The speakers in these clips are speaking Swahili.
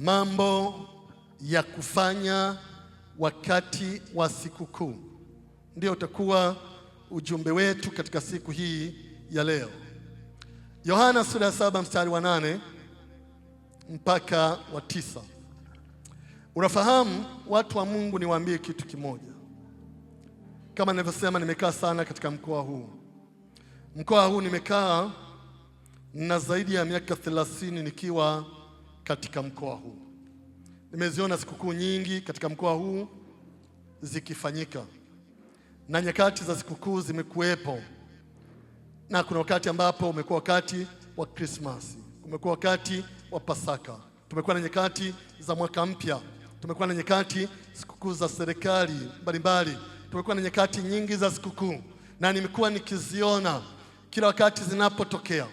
Mambo ya kufanya wakati wa sikukuu ndio utakuwa ujumbe wetu katika siku hii ya leo. Yohana sura ya 7 mstari wa 8 mpaka wa 9. Unafahamu watu wa Mungu, niwaambie kitu kimoja. Kama nilivyosema, nimekaa sana katika mkoa huu. Mkoa huu nimekaa na zaidi ya miaka 30 nikiwa katika mkoa huu. Nimeziona sikukuu nyingi katika mkoa huu zikifanyika, na nyakati za sikukuu zimekuwepo. Na kuna wakati ambapo umekuwa wakati wa Christmas, umekuwa wakati wa Pasaka, tumekuwa na nyakati za mwaka mpya, tumekuwa na nyakati sikukuu za serikali mbalimbali, tumekuwa na nyakati nyingi za sikukuu, na nimekuwa nikiziona kila wakati zinapotokea.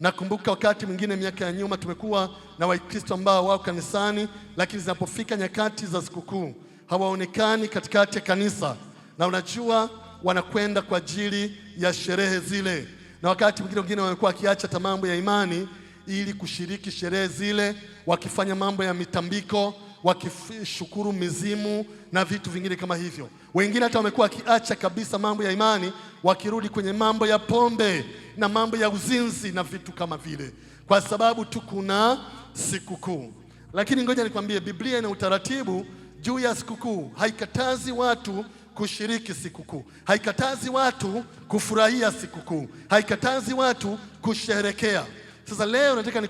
Nakumbuka wakati mwingine miaka ya nyuma tumekuwa na Wakristo ambao wao kanisani, lakini zinapofika nyakati za sikukuu hawaonekani katikati ya kanisa, na unajua wanakwenda kwa ajili ya sherehe zile. Na wakati mwingine wamekuwa wakiacha mambo ya imani ili kushiriki sherehe zile, wakifanya mambo ya mitambiko, wakishukuru mizimu na vitu vingine kama hivyo. Wengine hata wamekuwa wakiacha kabisa mambo ya imani, wakirudi kwenye mambo ya pombe na mambo ya uzinzi na vitu kama vile, kwa sababu tu kuna sikukuu. Lakini ngoja nikwambie, Biblia ina utaratibu juu ya sikukuu. Haikatazi watu kushiriki sikukuu, haikatazi watu kufurahia sikukuu, haikatazi watu kusherehekea. Sasa leo nataka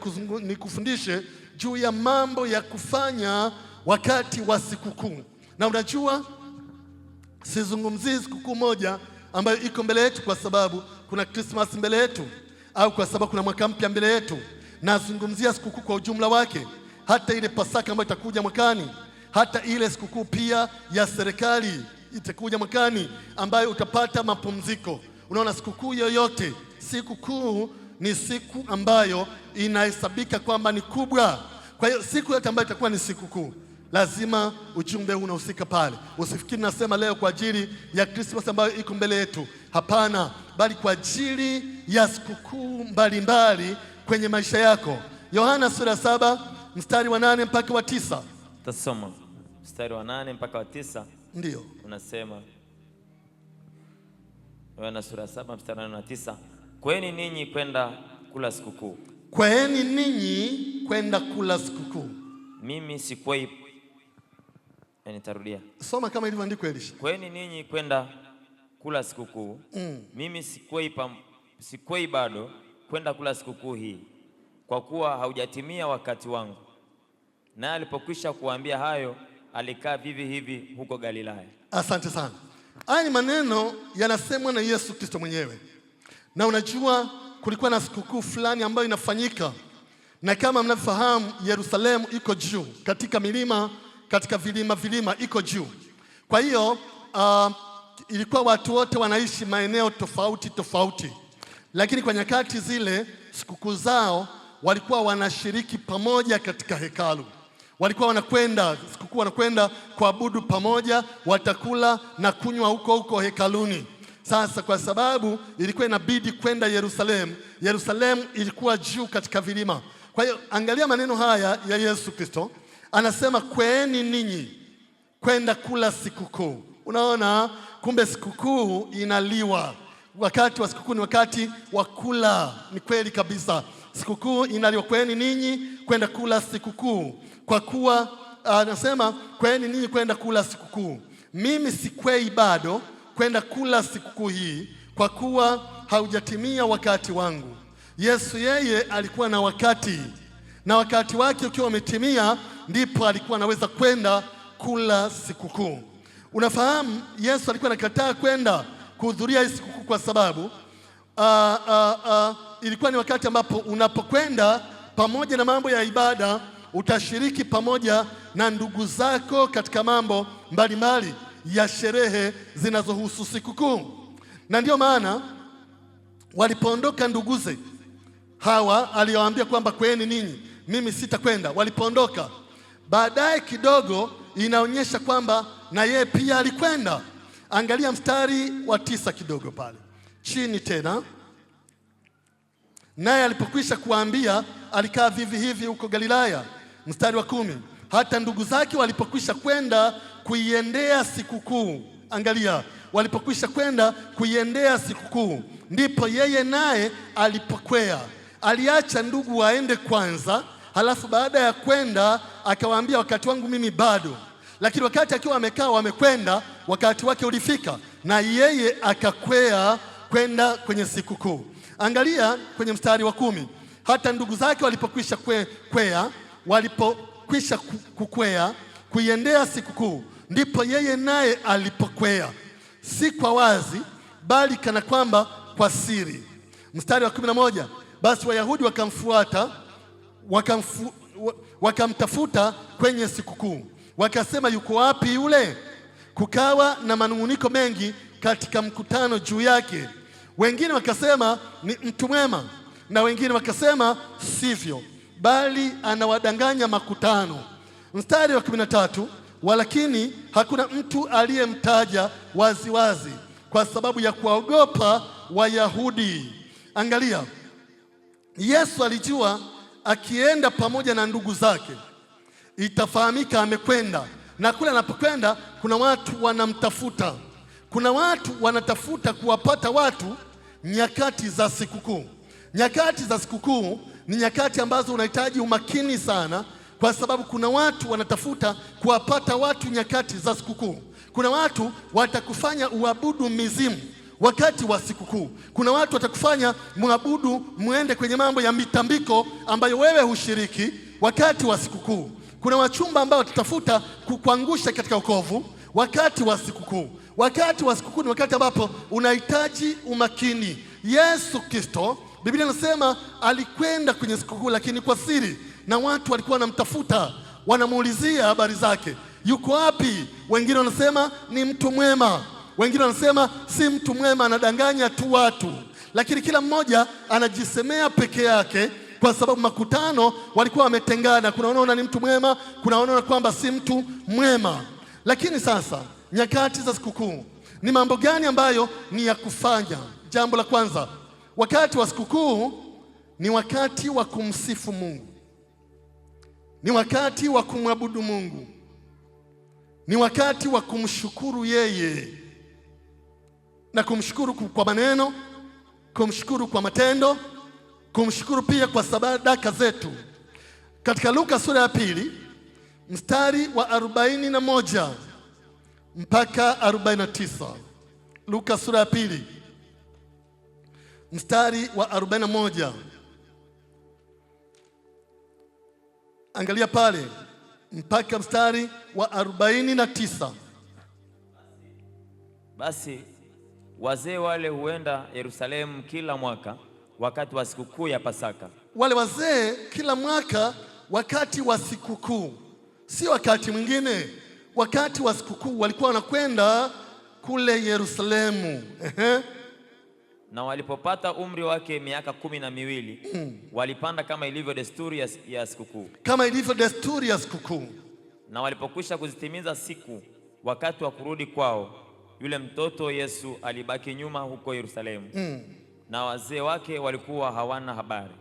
nikufundishe juu ya mambo ya kufanya wakati wa sikukuu. Na unajua, sizungumzii sikukuu moja ambayo iko mbele yetu kwa sababu kuna Christmas mbele yetu, au kwa sababu kuna mwaka mpya mbele yetu. Nazungumzia sikukuu kwa ujumla wake, hata ile Pasaka ambayo itakuja mwakani, hata ile sikukuu pia ya serikali itakuja mwakani ambayo utapata mapumziko. Unaona, sikukuu yoyote, sikukuu ni siku ambayo inahesabika kwamba ni kubwa. Kwa hiyo siku yote ambayo itakuwa ni sikukuu, lazima ujumbe huu unahusika pale. Usifikiri nasema leo kwa ajili ya Christmas ambayo iko mbele yetu. Hapana, bali kwa ajili ya sikukuu mbalimbali kwenye maisha yako. Yohana sura ya 7 mstari wa 8 mpaka wa 9. Tasoma mstari wa 8 mpaka wa 9. Ndio. Unasema, Yohana sura ya 7 mstari wa 8 na 9. Kweni ninyi kwenda kula sikukuu. Kweni ninyi kwenda kula sikukuu. Mimi sikwei. Nitarudia. Soma kama ilivyoandikwa Elisha. Kweni ninyi kwenda kula sikukuu. Mimi sikwei bado kwenda kula sikukuu hii, kwa kuwa haujatimia wakati wangu. Naye alipokwisha kuambia hayo, alikaa vivi hivi huko Galilaya. Asante sana. Haya ni maneno yanasemwa na Yesu Kristo mwenyewe. Na unajua, kulikuwa na sikukuu fulani ambayo inafanyika, na kama mnafahamu, Yerusalemu iko juu katika milima, katika vilima iko juu. Kwa hiyo ilikuwa watu wote wanaishi maeneo tofauti, lakini kwa nyakati zile sikukuu zao walikuwa wanashiriki pamoja katika hekalu. Walikuwa wanakwenda sikukuu, wanakwenda kuabudu pamoja, watakula na kunywa huko hekaluni. Sasa kwa sababu ilikuwa inabidi kwenda Yerusalemu ilikuwa juu katika vilima. Kwa hiyo angalia maneno haya ya Yesu Kristo, anasema kweni ninyi kwenda kula sikukuu. Unaona, kumbe sikukuu inaliwa. Wakati wa sikukuu ni wakati wa kula. Ni kweli kabisa, sikukuu inaliwa. Kweni ninyi kwenda kula sikukuu, kwa kuwa anasema kweni ninyi kwenda kula sikukuu. Mimi sikwei bado kwenda kula sikukuu hii, kwa kuwa haujatimia wakati wangu. Yesu yeye alikuwa na wakati, na wakati wake ukiwa umetimia ndipo alikuwa anaweza kwenda kula sikukuu. Unafahamu, Yesu alikuwa anakataa kwenda kuhudhuria hii sikukuu kwa sababu ilikuwa ni wakati ambapo unapokwenda pamoja na mambo ya ibada, utashiriki pamoja na ndugu zako katika mambo mbalimbali ya sherehe zinazohusu sikukuu. Na ndio maana walipoondoka nduguze hawa aliwaambia kwamba kweni ninyi, mimi sitakwenda. Walipoondoka, baadaye kidogo inaonyesha kwamba na yeye pia alikwenda. Angalia mstari wa 9 kidogo pale chini tena. Naye alipokwisha kuambia, alikaa vivi hivi huko Galilaya. mstari wa 10, hata ndugu zake walipokwisha kwenda kuiendea sikukuu. Angalia, walipokwisha kwenda kuiendea sikukuu, ndipo yeye naye alipokwea. Aliacha ndugu waende kwanza, halafu baada ya kwenda akawaambia, wakati wangu mimi bado. Lakini wakati akiwa amekaa wamekwenda, wakati wake ulifika na yeye akakwea kwenda kwenye sikukuu. Angalia kwenye mstari wa 10, hata ndugu zake walipokwisha kukwea kuiendea sikukuu, ndipo yeye naye alipokwea, si kwa wazi, bali kana kwamba kwa siri. Mstari wa 11, basi Wayahudi wakamfuata, wakamtafuta kwenye sikukuu, wakasema, yuko wapi yule? Kukawa na manung'uniko mengi katika mkutano juu yake. Wengine wakasema ni mtu mwema, na wengine wakasema sivyo, bali anawadanganya makutano. Mstari wa 13, walakini hakuna mtu aliyemtaja waziwazi kwa sababu ya kuwaogopa Wayahudi. Angalia, Yesu alijua akienda pamoja na ndugu zake itafahamika amekwenda, na kule anapokwenda kuna watu wanamtafuta. Kuna watu wanatafuta kuwapata watu nyakati za sikukuu. Nyakati za sikukuu ni nyakati ambazo unahitaji umakini sana, kwa sababu kuna watu wanatafuta kuwapata watu nyakati za sikukuu. Kuna watu watakufanya uabudu mizimu wakati wa sikukuu. Kuna watu watakufanya muabudu, muende kwenye mambo ya mitambiko ambayo wewe hushiriki wakati wa sikukuu. Kuna wachumba ambao watatafuta kukuangusha katika wokovu wakati wa sikukuu. Wakati wa sikukuu ni wakati ambapo unahitaji umakini. Yesu Kristo, Biblia inasema alikwenda kwenye sikukuu lakini kwa siri, na watu walikuwa wanamtafuta, wanamuulizia habari zake. Yuko wapi? Wengine wanasema ni mtu mwema, wengine wanasema si mtu mwema, anadanganya tu watu. Lakini kila mmoja anajisemea peke yake, kwa sababu makutano walikuwa wametengana. Kuna wanaona ni mtu mwema, kuna wanaona kwamba si mtu mwema. Lakini sasa nyakati za sikukuu ni mambo gani ambayo ni ya kufanya? Jambo la kwanza, wakati wa sikukuu ni wakati wa kumsifu Mungu, ni wakati wa kumwabudu Mungu, ni wakati wa kumshukuru yeye, na kumshukuru kwa maneno, kumshukuru kwa matendo, kumshukuru pia kwa sadaka zetu. Katika Luka sura ya 2 mstari wa 41 mpaka 49. Luka sura ya 2 mstari wa 41. Angalia pale mpaka mstari wa 49. Basi wazee wale huenda Yerusalemu kila mwaka wakati wa sikukuu ya Pasaka. Wale wazee kila mwaka wakati wa sikukuu, si wakati mwingine. Wakati wa sikukuu walikuwa wanakwenda kule Yerusalemu. Na walipopata umri wake miaka 12, walipanda kama ilivyo desturi ya sikukuu. Kama ilivyo desturi ya sikukuu. Na walipokwisha kuzitimiza siku, wakati wa kurudi kwao, yule mtoto Yesu alibaki nyuma huko Yerusalemu. Na wazee wake walikuwa hawana habari.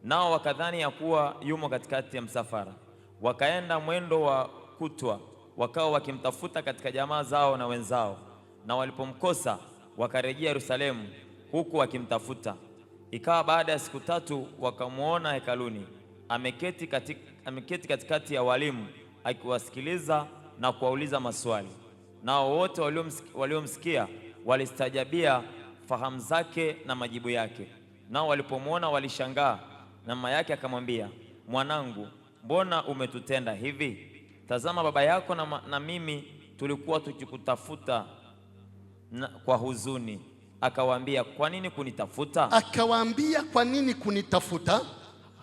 Nao wakadhani ya kuwa yumo katikati ya msafara. Wakaenda mwendo wa kutwa, wakao wakimtafuta katika jamaa zao na wenzao. Na walipomkosa wakarejea Yerusalemu huku wakimtafuta. Ikawa baada ya siku 3 wakamuona hekaluni, ameketi katikati ya walimu, akiwasikiliza na kuwauliza maswali. Nao wote waliomsikia walistajabia fahamu zake na majibu yake. Nao walipomwona walishangaa, na mama yake akamwambia, mwanangu, mbona umetutenda hivi? Tazama, baba yako na mimi tulikuwa tukikutafuta kwa huzuni. Akawaambia, kwa nini kunitafuta? Akawaambia, kwa nini kunitafuta?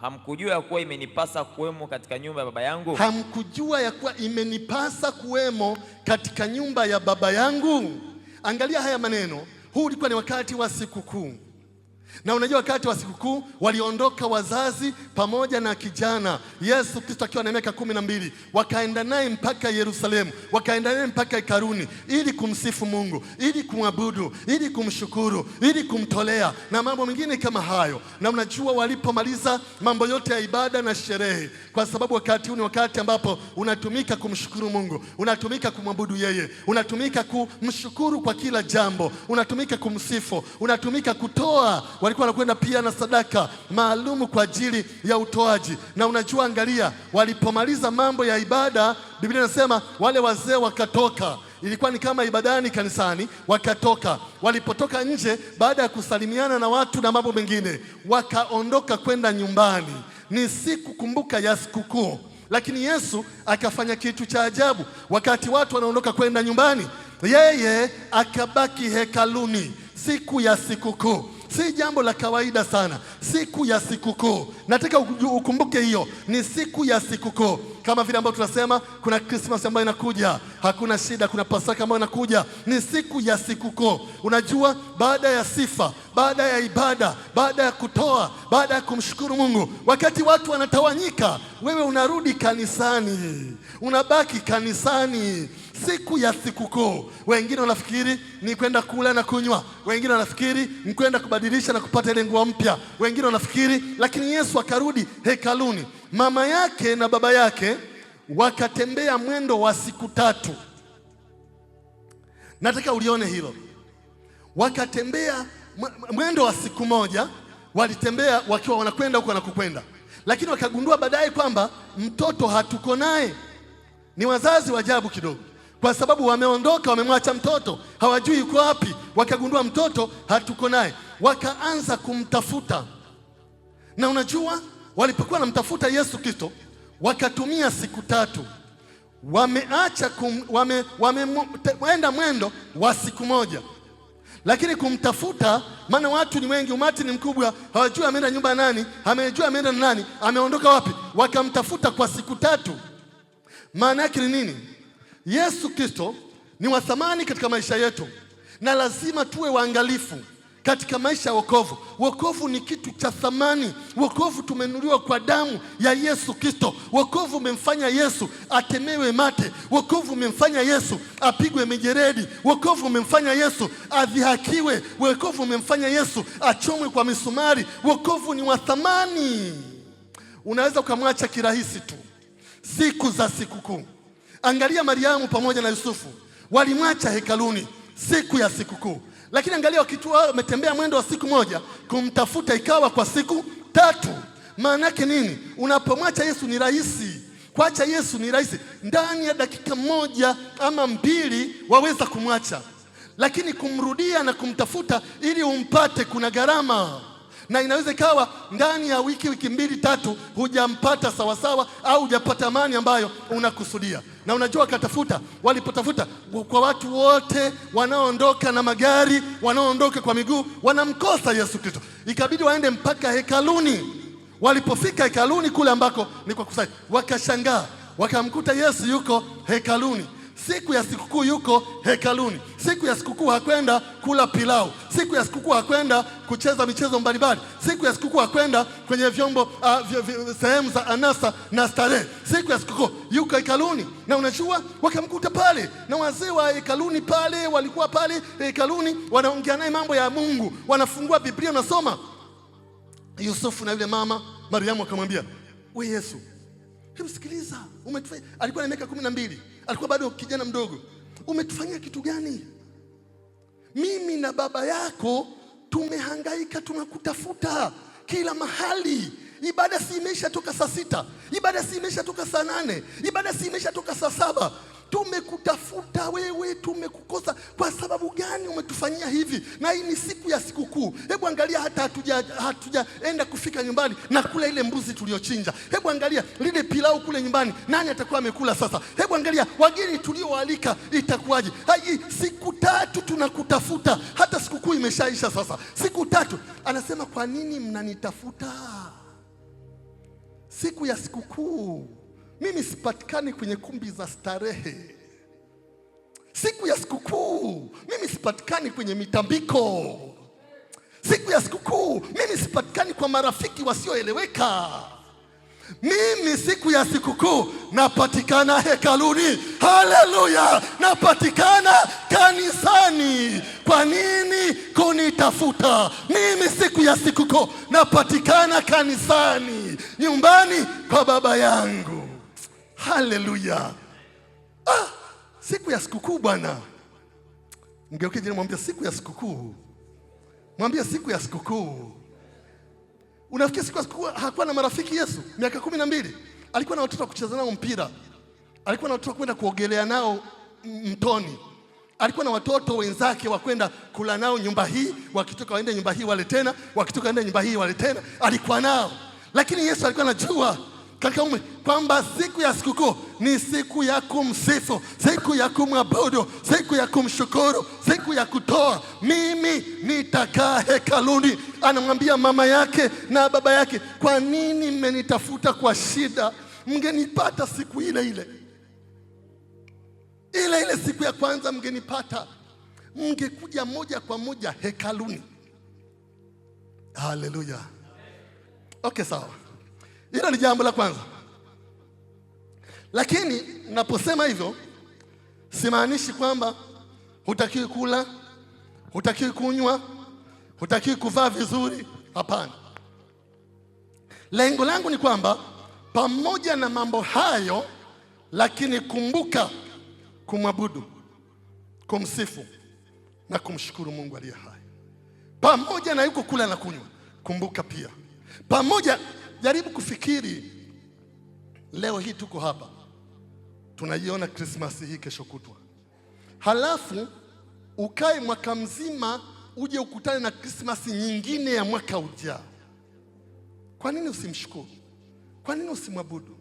Hamkujua ya kuwa imenipasa kuwemo katika nyumba ya baba yangu? Hamkujua ya kuwa imenipasa kuwemo katika nyumba ya baba yangu? Angalia haya maneno. Huu ulikuwa ni wakati wa sikukuu. Na unajua wakati wa sikukuu waliondoka wazazi pamoja na kijana Yesu Kristo akiwa na miaka 12, wakaenda naye mpaka Yerusalemu, wakaenda naye mpaka hekaluni ili kumsifu Mungu, ili kumwabudu, ili kumshukuru, ili kumtolea na mambo mengine kama hayo. Na unajua walipomaliza mambo yote ya ibada na sherehe, kwa sababu wakati huu ni wakati ambapo unatumika kumshukuru Mungu, unatumika kumwabudu yeye, unatumika kumshukuru kwa kila jambo, unatumika kumsifu, unatumika kutoa. Walikuwa wanakwenda pia na sadaka maalumu kwa ajili ya utoaji. Na unajua, angalia, walipomaliza mambo ya ibada, Biblia inasema wale wazee wakatoka. Ilikuwa ni kama ibadani kanisani, wakatoka. Walipotoka nje, baada ya kusalimiana na watu na mambo mengine, wakaondoka kwenda nyumbani. Ni siku, kumbuka, ya sikukuu. Lakini Yesu akafanya kitu cha ajabu. Wakati watu wanaondoka kwenda nyumbani, yeye akabaki hekaluni siku ya sikukuu. Si jambo la kawaida sana, siku ya sikukuu. Nataka ukumbuke hiyo, ni siku ya sikukuu. Kama vile ambavyo tunasema kuna Christmas ambayo inakuja, hakuna shida, kuna Pasaka ambayo inakuja, ni siku ya sikukuu. Unajua, baada ya sifa, baada ya ibada, baada ya kutoa, baada ya kumshukuru Mungu, wakati watu wanatawanyika, wewe unarudi kanisani, unabaki kanisani siku ya sikukuu. Wengine wanafikiri ni kwenda kula na kunywa, wengine wanafikiri ni kwenda kubadilisha na kupata ile nguo mpya, wengine wanafikiri. Lakini Yesu akarudi hekaluni. Mama yake na baba yake wakatembea mwendo wa siku 3. Nataka ulione hilo. Wakatembea mwendo wa siku moja, walitembea wakiwa wanakwenda huko wanakokwenda, lakini wakagundua baadaye kwamba mtoto hatuko naye. Ni wazazi wa ajabu kidogo, kwa sababu wameondoka, wamemwacha mtoto, hawajui yuko wapi. Wakagundua mtoto hatuko naye, wakaanza kumtafuta. Na unajua, walipokuwa namtafuta Yesu Kristo, wakatumia siku 3. Wameacha wameenda mwendo wa siku moja, lakini kumtafuta, maana watu ni wengi, umati ni mkubwa, hawajui ameenda nyumba nani, hamejua ameenda na nani, ameondoka wapi. Wakamtafuta kwa siku 3. Maana yake ni nini? Yesu Kristo ni wa thamani katika maisha yetu, na lazima tuwe waangalifu katika maisha ya wokovu. Wokovu ni kitu cha thamani. Wokovu tumenunuliwa kwa damu ya Yesu Kristo. Wokovu umemfanya Yesu atemewe mate. Wokovu umemfanya Yesu apigwe mijeredi. Wokovu umemfanya Yesu adhihakiwe. Wokovu umemfanya Yesu achomwe kwa misumari. Wokovu ni wa thamani. Unaweza ukamwacha kirahisi tu siku za sikukuu. Angalia, Mariamu pamoja na Yusufu walimwacha hekaluni siku ya sikukuu, lakini angalia, wakitu wao wametembea mwendo wa siku moja kumtafuta, ikawa kwa siku 3. Maana yake nini? Unapomwacha Yesu ni rahisi. Kuacha Yesu ni rahisi, ndani ya dakika 1 ama 2 waweza kumwacha, lakini kumrudia na kumtafuta ili umpate kuna gharama. Na inaweza ikawa ndani ya wiki 2-3 hujampata sawasawa, au hujapata amani ambayo unakusudia. Na unajua, wakatafuta, walipotafuta kwa watu wote, wanaoondoka na magari, wanaoondoka kwa miguu, wanamkosa Yesu Kristo. Ikabidi waende mpaka hekaluni. Walipofika hekaluni kule ambako ni kwa kusali, wakashangaa, wakamkuta Yesu yuko hekaluni. Siku ya sikukuu yuko hekaluni. Siku ya sikukuu hakwenda kula pilau. Siku ya sikukuu hakwenda kucheza michezo mbalimbali. Siku ya sikukuu hakwenda kwenye vyombo sehemu za anasa na starehe. Siku ya sikukuu yuko hekaluni. Na unajua, wakamkuta pale, na wazee wa hekaluni pale walikuwa pale hekaluni, wanaongea naye mambo ya Mungu, wanafungua Biblia, nasoma. Yusufu na yule mama Mariamu akamwambia, we Yesu, hebu sikiliza, umetufanya. Alikuwa na miaka 12, alikuwa bado kijana mdogo. Umetufanyia kitu gani? Mimi na baba yako tumehangaika, tunakutafuta kila mahali. Ibada si imesha toka saa 6, ibada si imesha toka saa 8, ibada si imesha toka saa 7. Tumekutafuta wewe, tumekukosa. Kwa sababu gani umetufanyia hivi? Na hii ni siku ya sikukuu. Hebu angalia, hata hatujaenda kufika nyumbani na kula ile mbuzi tuliochinja. Hebu angalia lile pilau kule nyumbani, nani atakuwa amekula sasa? Hebu angalia wageni tulioalika, itakuwaje? Hai, siku 3 tunakutafuta, hata sikukuu imeshaisha sasa. Siku 3. Anasema, kwa nini mnanitafuta? Siku ya sikukuu mimi sipatikani kwenye kumbi za starehe. Siku ya sikukuu mimi sipatikani kwenye mitambiko. Siku ya sikukuu mimi sipatikani kwa marafiki wasioeleweka. Mimi siku ya sikukuu napatikana hekaluni. Haleluya! Napatikana kanisani. Kwa nini kunitafuta? Mimi siku ya sikukuu napatikana kanisani, nyumbani kwa baba yangu. Haleluya! Siku ya sikukuu bwana. Mgeukie jirani mwambie siku ya sikukuu. Mwambie siku ya sikukuu. Unafikiri siku ya sikukuu hakuwa na marafiki Yesu? Miaka 12 alikuwa na watoto wa kucheza nao mpira, alikuwa na watoto kwenda kuogelea nao mtoni, alikuwa na watoto wenzake wa kwenda kula nao nyumba hii, wakitoka waende nyumba hii wale tena, wakitoka waende nyumba hii wale tena, alikuwa nao. Lakini Yesu alikuwa anajua katika kwamba siku ya sikukuu ni siku ya kumsifu, siku ya kumwabudu, siku ya kumshukuru, siku ya kutoa. Mimi nitakaa hekaluni. Anamwambia mama yake na baba yake, kwa nini mmenitafuta kwa shida? Mngenipata siku ile ile. Ile siku ya kwanza mngenipata, mngekuja moja kwa moja hekaluni. Haleluya. Okay, sawa. Hilo ni jambo la kwanza. Lakini naposema hivyo simaanishi kwamba hutakiwi kula, hutakiwi kunywa, hutakiwi kuvaa vizuri. Hapana. Lengo langu ni kwamba pamoja na mambo hayo, lakini kumbuka kumwabudu, kumsifu na kumshukuru Mungu aliye hai. Pamoja na yuko kula na kunywa, kumbuka pia. Pamoja, jaribu kufikiri leo hii tuko hapa, tunaiona Krismasi hii kesho kutwa. Halafu ukae mwaka mzima uje ukutane na Krismasi nyingine ya mwaka ujao. Kwa nini usimshukuru? Kwa nini usimwabudu?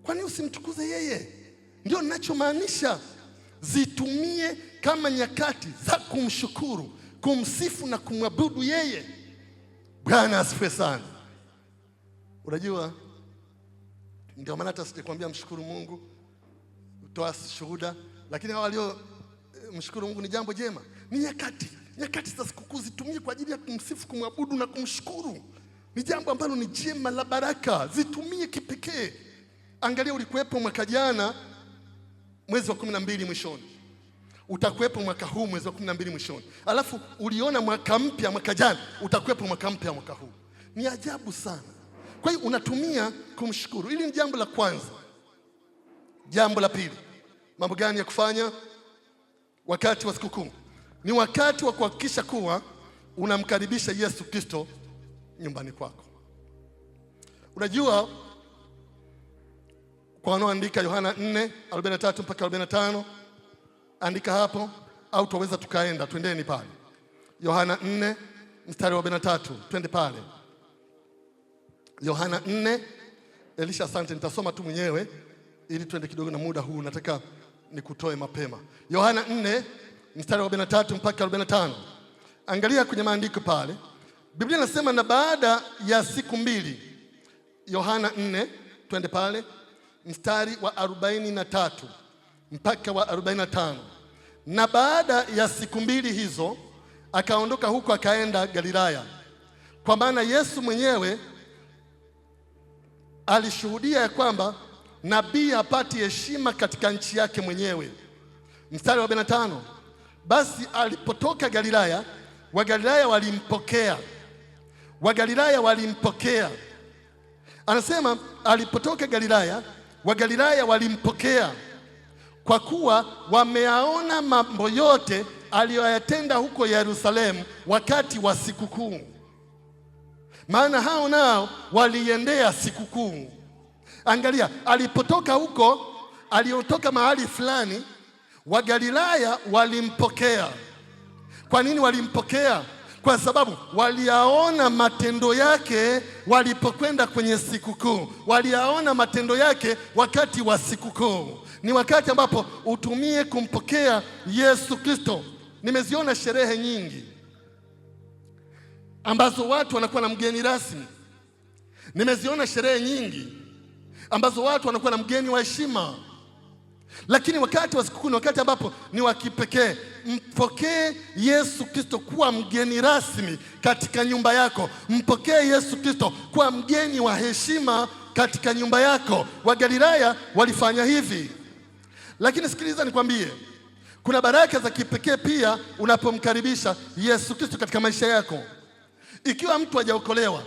Kwa nini usimtukuze yeye? Ndio ninachomaanisha. Zitumie kama nyakati za kumshukuru, kumsifu na kumwabudu yeye. Bwana asifiwe sana. Unajua, ndio maana hata sijakwambia mshukuru Mungu, utoa shuhuda, lakini hao walio mshukuru Mungu ni jambo jema. Ni nyakati za sikukuu zitumie kwa ajili ya kumsifu, kumwabudu na kumshukuru. Ni jambo ambalo ni jema la baraka, zitumie kipekee. Angalia, ulikuwepo mwaka jana mwezi wa 12 mwishoni, utakuwepo mwaka huu mwezi wa 12 mwishoni. Alafu uliona mwaka mpya mwaka jana, utakuwepo mwaka mpya mwaka huu. Ni ajabu sana. Kwa hiyo unatumia kumshukuru. Hili ni jambo la kwanza. Jambo la pili, mambo gani ya kufanya wakati wa sikukuu? Ni wakati wa kuhakikisha kuwa unamkaribisha Yesu Kristo nyumbani kwako. Unajua, kwa wanaoandika Yohana 4:43 mpaka 45, andika hapo, au tuweza tukaenda, twendeni pale. Yohana 4:43, twende pale. Yohana 4. Elisha, asante, nitasoma tu mwenyewe ili twende kidogo na muda huu, nataka nikutoe mapema. Yohana 4:43 mpaka 45. Angalia kwenye maandiko pale. Biblia inasema, na baada ya siku mbili. Yohana 4, twende pale mstari wa 43 mpaka wa 45. Na baada ya siku mbili hizo akaondoka huko akaenda Galilaya, kwa maana Yesu mwenyewe alishuhudia ya kwamba nabii hapati heshima katika nchi yake mwenyewe. Mstari wa 45. Basi alipotoka Galilaya, Wagalilaya walimpokea. Anasema alipotoka Galilaya, Wagalilaya walimpokea, kwa kuwa wameyaona mambo yote aliyoyatenda huko Yerusalemu wakati wa sikukuu. Maana hao nao waliendea sikukuu. Angalia, alipotoka huko, aliotoka mahali fulani, Wagalilaya walimpokea. Kwa nini walimpokea? Kwa sababu waliyaona matendo yake walipokwenda kwenye sikukuu. Waliyaona matendo yake wakati wa sikukuu. Ni wakati ambapo utumie kumpokea Yesu Kristo. Nimeziona sherehe nyingi ambazo watu wanakuwa na mgeni rasmi. Nimeziona sherehe nyingi ambazo watu wanakuwa na mgeni wa heshima. Lakini wakati wa sikukuu ni wakati ambapo ni wa kipekee. Mpokee Yesu Kristo kuwa mgeni rasmi katika nyumba yako. Mpokee Yesu Kristo kuwa mgeni wa heshima katika nyumba yako. Wagalilaya walifanya hivi. Lakini sikiliza nikwambie, kuna baraka za kipekee pia unapomkaribisha Yesu Kristo katika maisha yako. Ikiwa mtu hajaokolewa,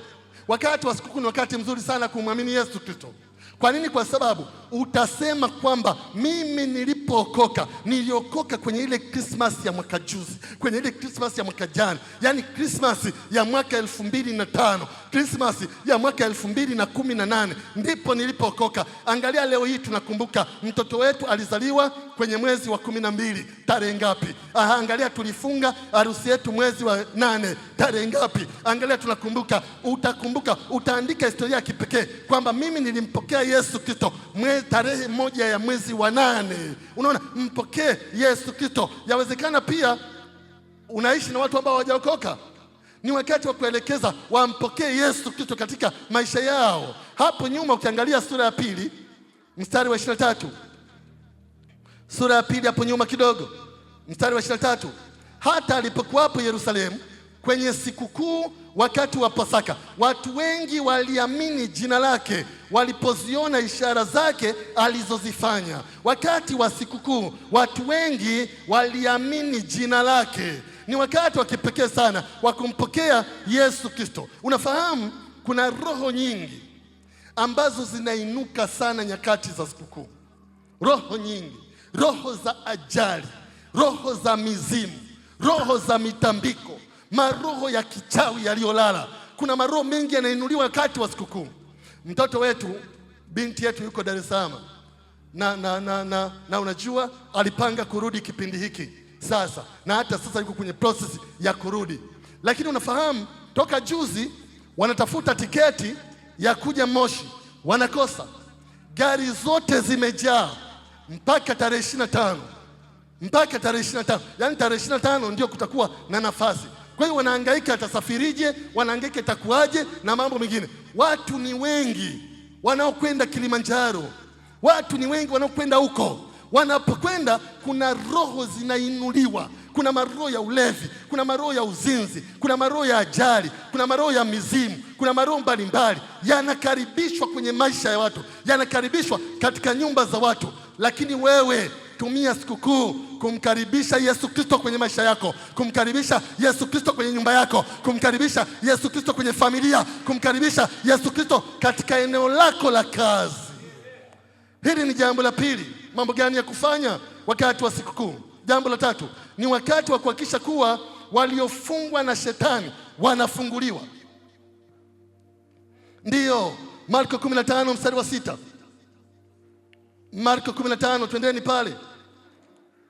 wakati wa sikukuu ni wakati mzuri sana kumwamini Yesu Kristo. Kwa nini? Kwa sababu utasema kwamba mimi nilipookoka, niliokoka kwenye ile Christmas ya mwaka juzi, kwenye ile Christmas ya mwaka jana, yani Christmas ya mwaka 2005, Christmas ya mwaka 2018, ndipo nilipookoka. Angalia leo hii tunakumbuka mtoto wetu alizaliwa kwenye mwezi wa 12, tarehe ngapi? Angalia tulifunga harusi yetu mwezi wa 8, tarehe ngapi? Angalia tunakumbuka. Utakumbuka, utaandika historia ya kipekee kwamba mimi nilimpokea Yesu Kristo tarehe 1 ya mwezi wa 8. Unaona, mpokee Yesu Kristo. Yawezekana pia unaishi na watu ambao hawajaokoka. Ni wakati wa kuelekeza wampokee Yesu Kristo katika maisha yao. Hapo nyuma ukiangalia sura ya 2 mstari wa 23, sura ya 2 hapo nyuma kidogo, mstari wa 23, hata alipokuwa hapo Yerusalemu kwenye sikukuu wakati wa Pasaka, watu wengi waliamini jina lake walipoziona ishara zake alizozifanya. Wakati wa sikukuu watu wengi waliamini jina lake. Ni wakati wa kipekee sana wa kumpokea Yesu Kristo. Unafahamu kuna roho nyingi ambazo zinainuka sana nyakati za sikukuu. Roho nyingi, roho za ajali, roho za mizimu, roho za mitambiko, maroho ya kichawi yaliyolala. Kuna maroho mengi yanainuliwa wakati wa sikukuu. Mtoto wetu, binti yetu yuko Dar es Salaam na unajua alipanga kurudi kipindi hiki sasa, na hata sasa yuko kwenye process ya kurudi. Lakini unafahamu toka juzi wanatafuta tiketi ya kuja Moshi, wanakosa. Gari zote zimejaa mpaka tarehe 25. Mpaka tarehe 25. Yaani tarehe 25 ndio kutakuwa na nafasi. Kwa hiyo wanahangaika atasafirije, wanahangaika itakuwaje na mambo mengine. Watu ni wengi wanaokwenda Kilimanjaro. Watu ni wengi wanaokwenda huko. Wanapokwenda kuna roho zinainuliwa. Kuna maroho ya ulevi, kuna maroho ya uzinzi, kuna maroho ya ajali, kuna maroho ya mizimu, kuna maroho mbalimbali yanakaribishwa kwenye maisha ya watu, yanakaribishwa katika nyumba za watu. Lakini wewe tumia sikukuu kumkaribisha Yesu Kristo kwenye maisha yako, kumkaribisha Yesu Kristo kwenye nyumba yako, kumkaribisha Yesu Kristo kwenye familia, kumkaribisha Yesu Kristo katika eneo lako la kazi. Hili ni jambo la pili. Mambo gani ya kufanya wakati wa sikukuu? Jambo la tatu ni wakati wa kuhakikisha kuwa waliofungwa na shetani wanafunguliwa. Ndiyo, Marko 15 mstari wa 6. Marko 15, twendeni pale.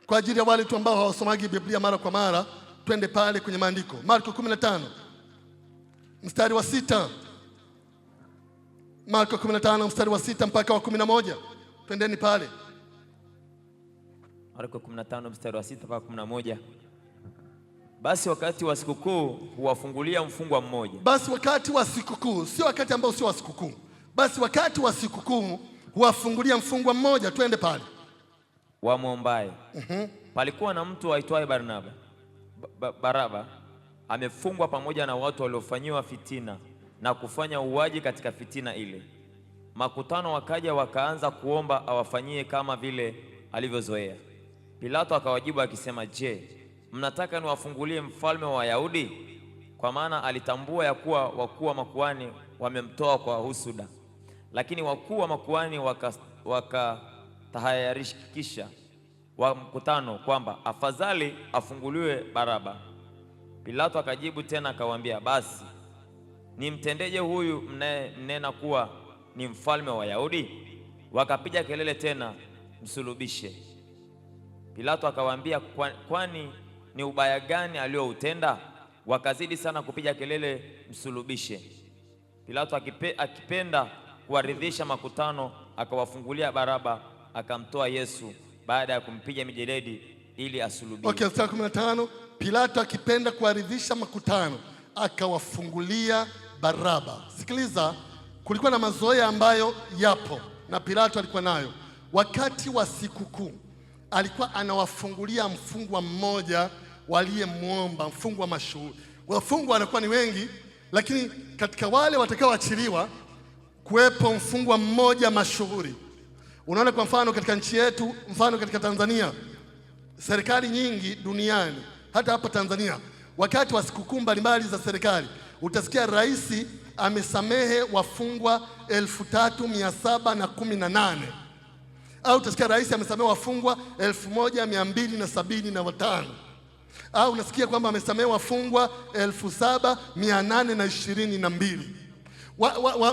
Kwa ajili ya wale tu ambao hawasomagi Biblia mara kwa mara, twende pale kwenye maandiko. Marko 15 mstari wa 6. Marko 15 mstari wa 6 mpaka wa 11. Twendeni pale. Marko 15 mstari wa 6 mpaka 11. Basi wakati wa sikukuu huwafungulia mfungwa mmoja. Basi wakati wa sikukuu, sio wakati ambao sio wa sikukuu. Basi wakati wa sikukuu huwafungulia mfungwa mmoja. Twende pale. Wamwombaye. Palikuwa na mtu aitwaye Baraba, amefungwa pamoja na watu waliofanyiwa fitina na kufanya uuaji katika fitina ile. Makutano wakaja wakaanza kuomba awafanyie kama vile alivyozoea. Pilato akawajibu akisema, je, mnataka niwafungulie mfalme wa Wayahudi? Kwa maana alitambua ya kuwa wakuu wa makuhani wamemtoa kwa husuda. Lakini wakuu wa makuhani wakatahayarishikisha wa mkutano kwamba afadhali afunguliwe Baraba. Pilato akajibu tena akawaambia, basi nimtendeje huyu mnena kuwa ni mfalme wa Wayahudi? Wakapiga kelele tena, msulubishe. Pilato akawaambia, kwani ni ubaya gani alioutenda? Wakazidi sana kupiga kelele, msulubishe. Pilato akipenda kuwaridhisha makutano, akawafungulia Baraba, akamtoa Yesu baada ya kumpiga mijeledi ili asulubiwe. Okay, mstari 15. Pilato akipenda kuwaridhisha makutano, akawafungulia Baraba. Sikiliza, kulikuwa na mazoea ambayo yapo na Pilato alikuwa nayo. wakati wa sikukuu alikuwa anawafungulia mfungwa mmoja waliyemwomba, mfungwa mashuhuri. Wafungwa wanakuwa ni wengi, lakini katika wale watakaoachiliwa kuwepo mfungwa mmoja mashuhuri. Unaona, kwa mfano katika nchi yetu, mfano katika Tanzania, serikali nyingi duniani, hata hapa Tanzania, wakati wa sikukuu mbalimbali za serikali, utasikia rais amesamehe wafungwa 3718, au utasikia rais amesamehe wafungwa 1275, au unasikia kwamba amesamehe wafungwa 7822.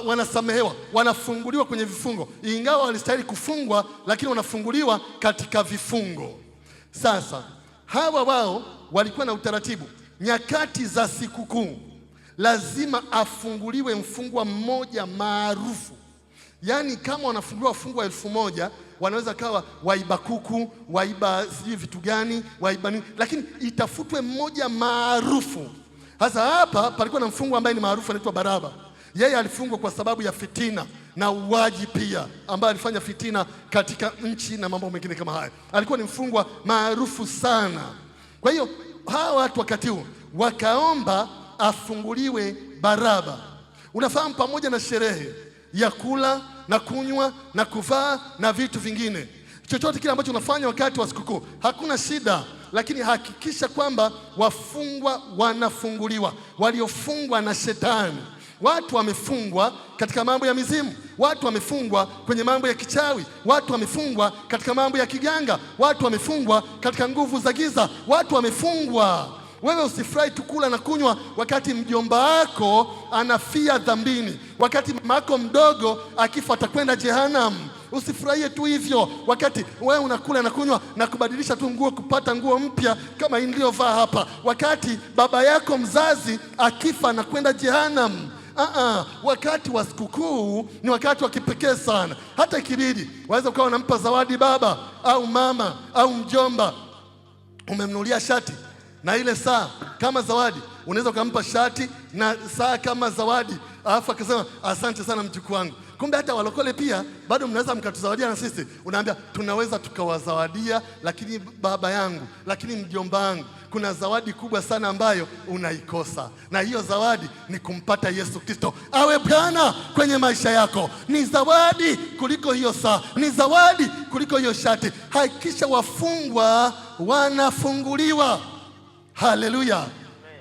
Wanasamehewa, wanafunguliwa kwenye vifungo, ingawa walistahili kufungwa, lakini wanafunguliwa katika vifungo. Sasa hawa wao walikuwa na utaratibu, nyakati za sikukuu lazima afunguliwe mfungwa mmoja maarufu. Yaani kama wanafunguliwa wafungwa 1000, wanaweza kawa waiba kuku, waiba sijui vitu gani, waiba nini, lakini itafutwe mmoja maarufu. Sasa hapa palikuwa na mfungwa ambaye ni maarufu, anaitwa Baraba. Yeye alifungwa kwa sababu ya fitina na uwaji pia, ambaye alifanya fitina katika nchi na mambo mengine kama haya. Alikuwa ni mfungwa maarufu sana. Kwa hiyo hawa watu wakati huo wakaomba afunguliwe Baraba. Unafahamu, pamoja na sherehe ya kula na kunywa na kuvaa na vitu vingine, chochote kile ambacho unafanya wakati wa sikukuu, hakuna shida, lakini hakikisha kwamba wafungwa wanafunguliwa, waliofungwa na shetani. Watu wamefungwa katika mambo ya mizimu, watu wamefungwa kwenye mambo ya kichawi, watu wamefungwa katika mambo ya kiganga, watu wamefungwa katika nguvu za giza, watu wamefungwa. Wewe usifurahi tu kula na kunywa wakati mjomba wako anafia dhambini, wakati mama yako mdogo akifa atakwenda jehanamu. Usifurahie tu hivyo wakati wewe unakula na kunywa na kubadilisha tu nguo, kupata nguo mpya kama niliyovaa hapa, wakati baba yako mzazi akifa na kwenda jehanamu. Wakati wa sikukuu ni wakati wa kipekee sana. Hata ikibidi waweza ukawa unampa zawadi baba au mama au mjomba, umemnunulia shati na ile saa kama zawadi, unaweza ukampa shati na saa kama zawadi, alafu akasema asante sana mjukuu wangu. Kumbe hata walokole pia bado mnaweza mkatuzawadia na sisi. Unaambia tunaweza tukawazawadia, lakini baba yangu, lakini mjomba wangu, kuna zawadi kubwa sana ambayo unaikosa, na hiyo zawadi ni kumpata Yesu Kristo awe Bwana kwenye maisha yako. Ni zawadi kuliko hiyo saa, ni zawadi kuliko hiyo shati. Hakikisha wafungwa wanafunguliwa. Haleluya!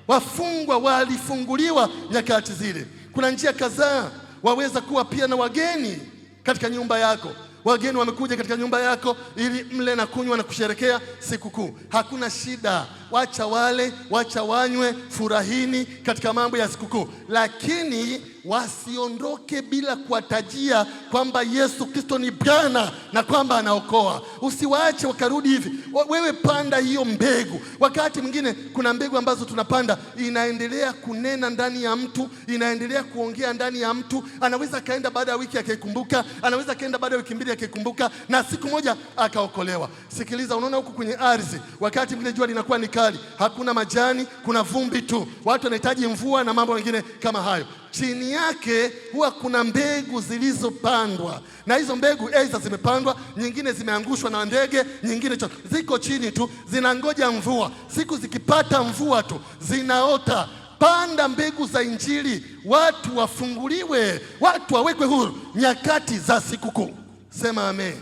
Wafungwa walifunguliwa nyakati zile. Kuna njia kadhaa. Waweza kuwa pia na wageni katika nyumba yako. Wageni wamekuja katika nyumba yako ili mle na kunywa na kusherekea sikukuu. Hakuna shida, wacha wale, wacha wanywe, furahini katika mambo ya sikukuu, lakini wasiondoke bila kuwatajia kwamba Yesu Kristo ni Bwana na kwamba anaokoa. Usiwaache wakarudi hivi. Wewe panda hiyo mbegu. Wakati mwingine kuna mbegu ambazo tunapanda, inaendelea kunena ndani ya mtu, inaendelea kuongea ndani ya mtu. Anaweza kaenda baada ya wiki akaikumbuka, anaweza kaenda baada ya wiki mbili akaikumbuka, na siku moja akaokolewa. Sikiliza, unaona huku kwenye ardhi, wakati mwingine jua linakuwa ni kali, hakuna majani, kuna vumbi tu. Watu wanahitaji mvua na mambo mengine kama hayo. Chini yake huwa kuna mbegu zilizopandwa, na hizo mbegu aidha zimepandwa, nyingine zimeangushwa na ndege, nyingine ziko chini tu zinangoja mvua. Siku zikipata mvua tu zinaota. Panda mbegu za Injili, watu wafunguliwe, watu wawekwe huru nyakati za sikukuu. Sema amen,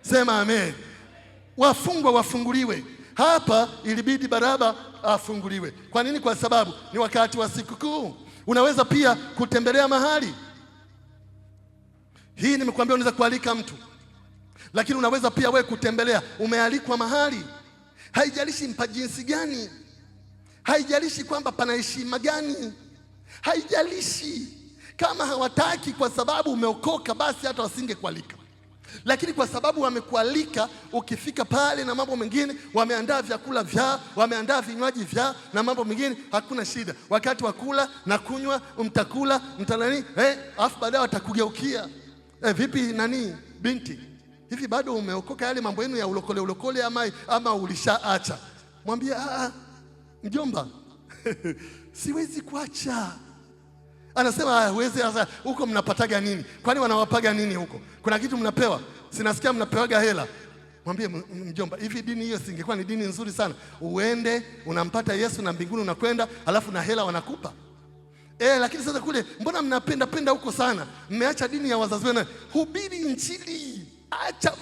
sema amen. Wafungwa wafunguliwe. Hapa ilibidi Baraba afunguliwe. Kwa nini? Kwa sababu ni wakati wa sikukuu. Unaweza pia kutembelea mahali. Hii nimekuambia, unaweza kualika mtu, lakini unaweza pia we kutembelea. Umealikwa mahali, haijalishi mpa jinsi gani, haijalishi kwamba pana heshima gani, haijalishi kama hawataki kwa sababu umeokoka, basi hata wasingekualika. Lakini kwa sababu wamekualika, ukifika pale na mambo mengine, wameandaa vyakula vyao, wameandaa vinywaji vyao na mambo mengine, hakuna shida. Wakati wa kula na kunywa, mtakula, mtalani, afu baadaye watakugeukia. Vipi nani binti? Hivi bado umeokoka? Yale mambo yenu ya ulokole ama ulishaacha? Mwambie mjomba, siwezi kuacha. Anasema huwezi. Sasa huko mnapataga nini? Kwani wanawapaga nini huko? Kuna kitu mnapewa? Sinasikia mnapewaga hela. Mwambie mjomba, hivi dini hiyo singekuwa ni dini nzuri sana. Uende unampata Yesu na mbinguni unakwenda, alafu na hela wanakupa. Lakini sasa kule mbona mnapenda huko sana? Mmeacha dini ya wazazi wenu. Hubiri Injili. Acha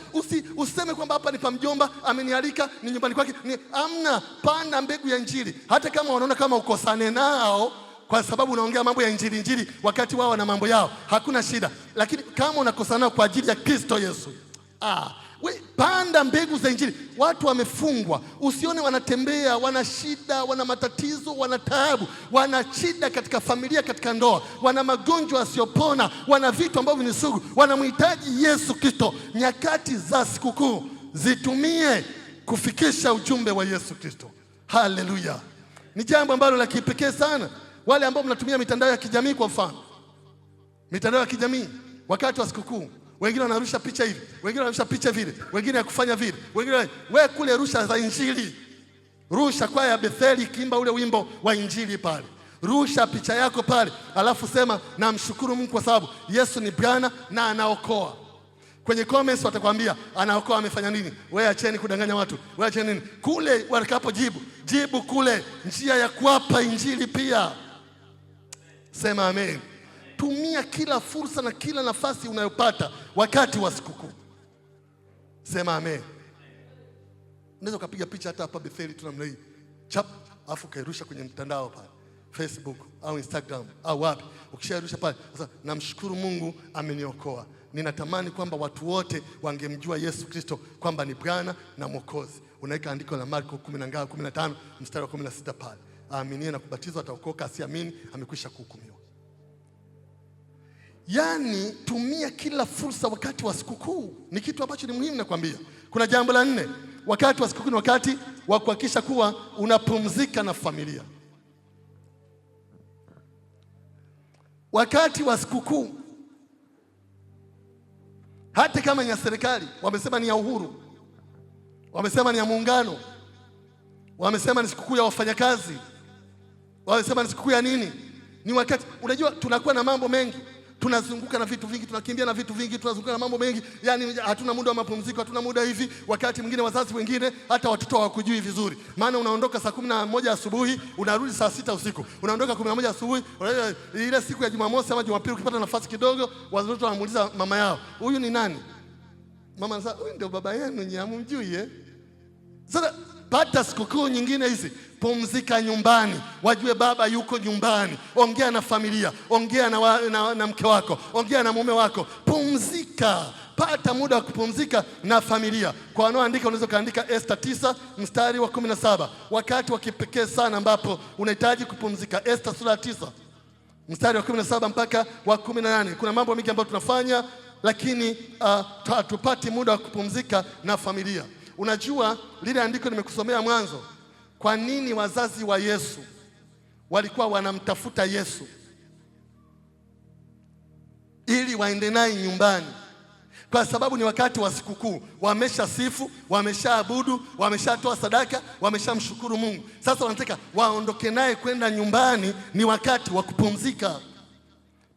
useme kwamba hapa ni pa mjomba amenialika ni nyumbani kwake. Amna, panda mbegu ya Injili. Hata kama wanaona kama ukosane nao kwa sababu unaongea mambo ya Injili wakati wao na mambo yao, hakuna shida. Lakini kama unakosana nao kwa ajili ya Kristo Yesu, panda mbegu za Injili. Watu wamefungwa, usione wanatembea, wana shida, wana matatizo, wana taabu, wana shida katika familia, katika ndoa, wana magonjwa yasiyopona, wana vitu ambavyo ni sugu, wanamhitaji Yesu Kristo. Nyakati za sikukuu zitumie kufikisha ujumbe wa Yesu Kristo. Haleluya! Ni jambo ambalo la kipekee sana. Wale ambao mnatumia mitandao ya kijamii, kwa mfano mitandao ya kijamii wakati wa sikukuu, wengine wanarusha picha hivi, wengine wanarusha picha vile, wengine ya kufanya vile, wengine wewe kule rusha za Injili. Rusha kwaya ya Betheli kiimba ule wimbo wa Injili pale. Rusha picha yako pale, alafu sema namshukuru Mungu kwa sababu Yesu ni Bwana na anaokoa. Kwenye comments watakwambia anaokoa amefanya nini? Wewe acheni kudanganya watu. Wewe acheni nini? Kule watakapojibu, jibu kule njia ya kuwapa Injili pia. Sema amen. Tumia kila fursa na kila nafasi unayopata wakati wa sikukuu. Sema amen. Unaweza kupiga picha hata hapa Betheli tunamna hii. Chap, afu kairusha kwenye mtandao pale, Facebook au Instagram au wapi. Ukishairusha pale, sasa namshukuru Mungu ameniokoa. Ninatamani kwamba watu wote wangemjua Yesu Kristo kwamba ni Bwana na Mwokozi. Unaweka andiko la Marko 10:15 mstari wa 16 pale. Aaminie na kubatizwa ataokoka, asiamini amekwisha kuhukumiwa. Yaani tumia kila fursa wakati wa sikukuu. Ni kitu ambacho ni muhimu nakwambia. Kuna jambo la 4. Wakati wa sikukuu ni wakati wa kuhakikisha kuwa unapumzika na familia. Wakati wa sikukuu, hata kama ni ya serikali, wamesema ni ya uhuru, wamesema ni ya muungano, wamesema ni sikukuu ya wafanyakazi, wamesema ni sikukuu ya nini, ni wakati, unajua tunakuwa na mambo mengi, tunazunguka na vitu vingi, tunakimbia na vitu vingi, tunazunguka na mambo mengi, yani hatuna muda wa mapumziko, hatuna muda hivi. Wakati mwingine wazazi wengine hata watoto hawakujui vizuri, maana unaondoka saa 11 asubuhi unarudi saa 6 usiku, unaondoka 11 asubuhi. Ile siku ya Jumamosi ama Jumapili ukipata nafasi kidogo, watoto wanamuuliza mama yao, huyu ni nani? Mama anasema huyu ndio baba yenu, nyinyi hamjui. Sasa pata sikukuu nyingine hizi, pumzika nyumbani, wajue baba yuko nyumbani. Ongea na familia, ongea na mke wako, ongea na mume wako, pumzika. Pata muda wa kupumzika na familia. Kwa wanaoandika unaweza kaandika Esther 9 mstari wa 17, wakati wa kipekee sana ambapo unahitaji kupumzika. Esther sura 9 mstari wa 17 mpaka wa 18. Kuna mambo mengi ambayo tunafanya, lakini hatupati muda wa kupumzika na familia. Unajua lile andiko nimekusomea mwanzo, kwa nini wazazi wa Yesu walikuwa wanamtafuta Yesu ili waende naye nyumbani? Kwa sababu ni wakati wa sikukuu, wameshasifu, wameshaabudu, wameshatoa sadaka, wameshamshukuru Mungu. Sasa wanataka waondoke naye kwenda nyumbani, ni wakati wa kupumzika.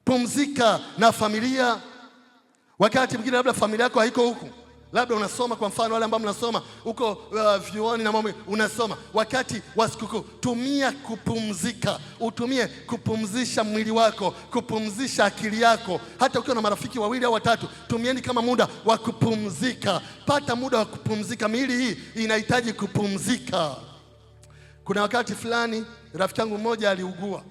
Pumzika na familia. Wakati mwingine labda familia yako haiko huku, labda unasoma, kwa mfano wale ambao mnasoma huko vyuoni na mambo unasoma, wakati wa sikukuu tumia kupumzika. Utumie kupumzisha mwili wako, kupumzisha akili yako. Hata ukiwa na marafiki 2 au 3, tumieni kama muda wa kupumzika. Pata muda wa kupumzika. Miili hii inahitaji kupumzika. Kuna wakati fulani rafiki yangu mmoja aliugua,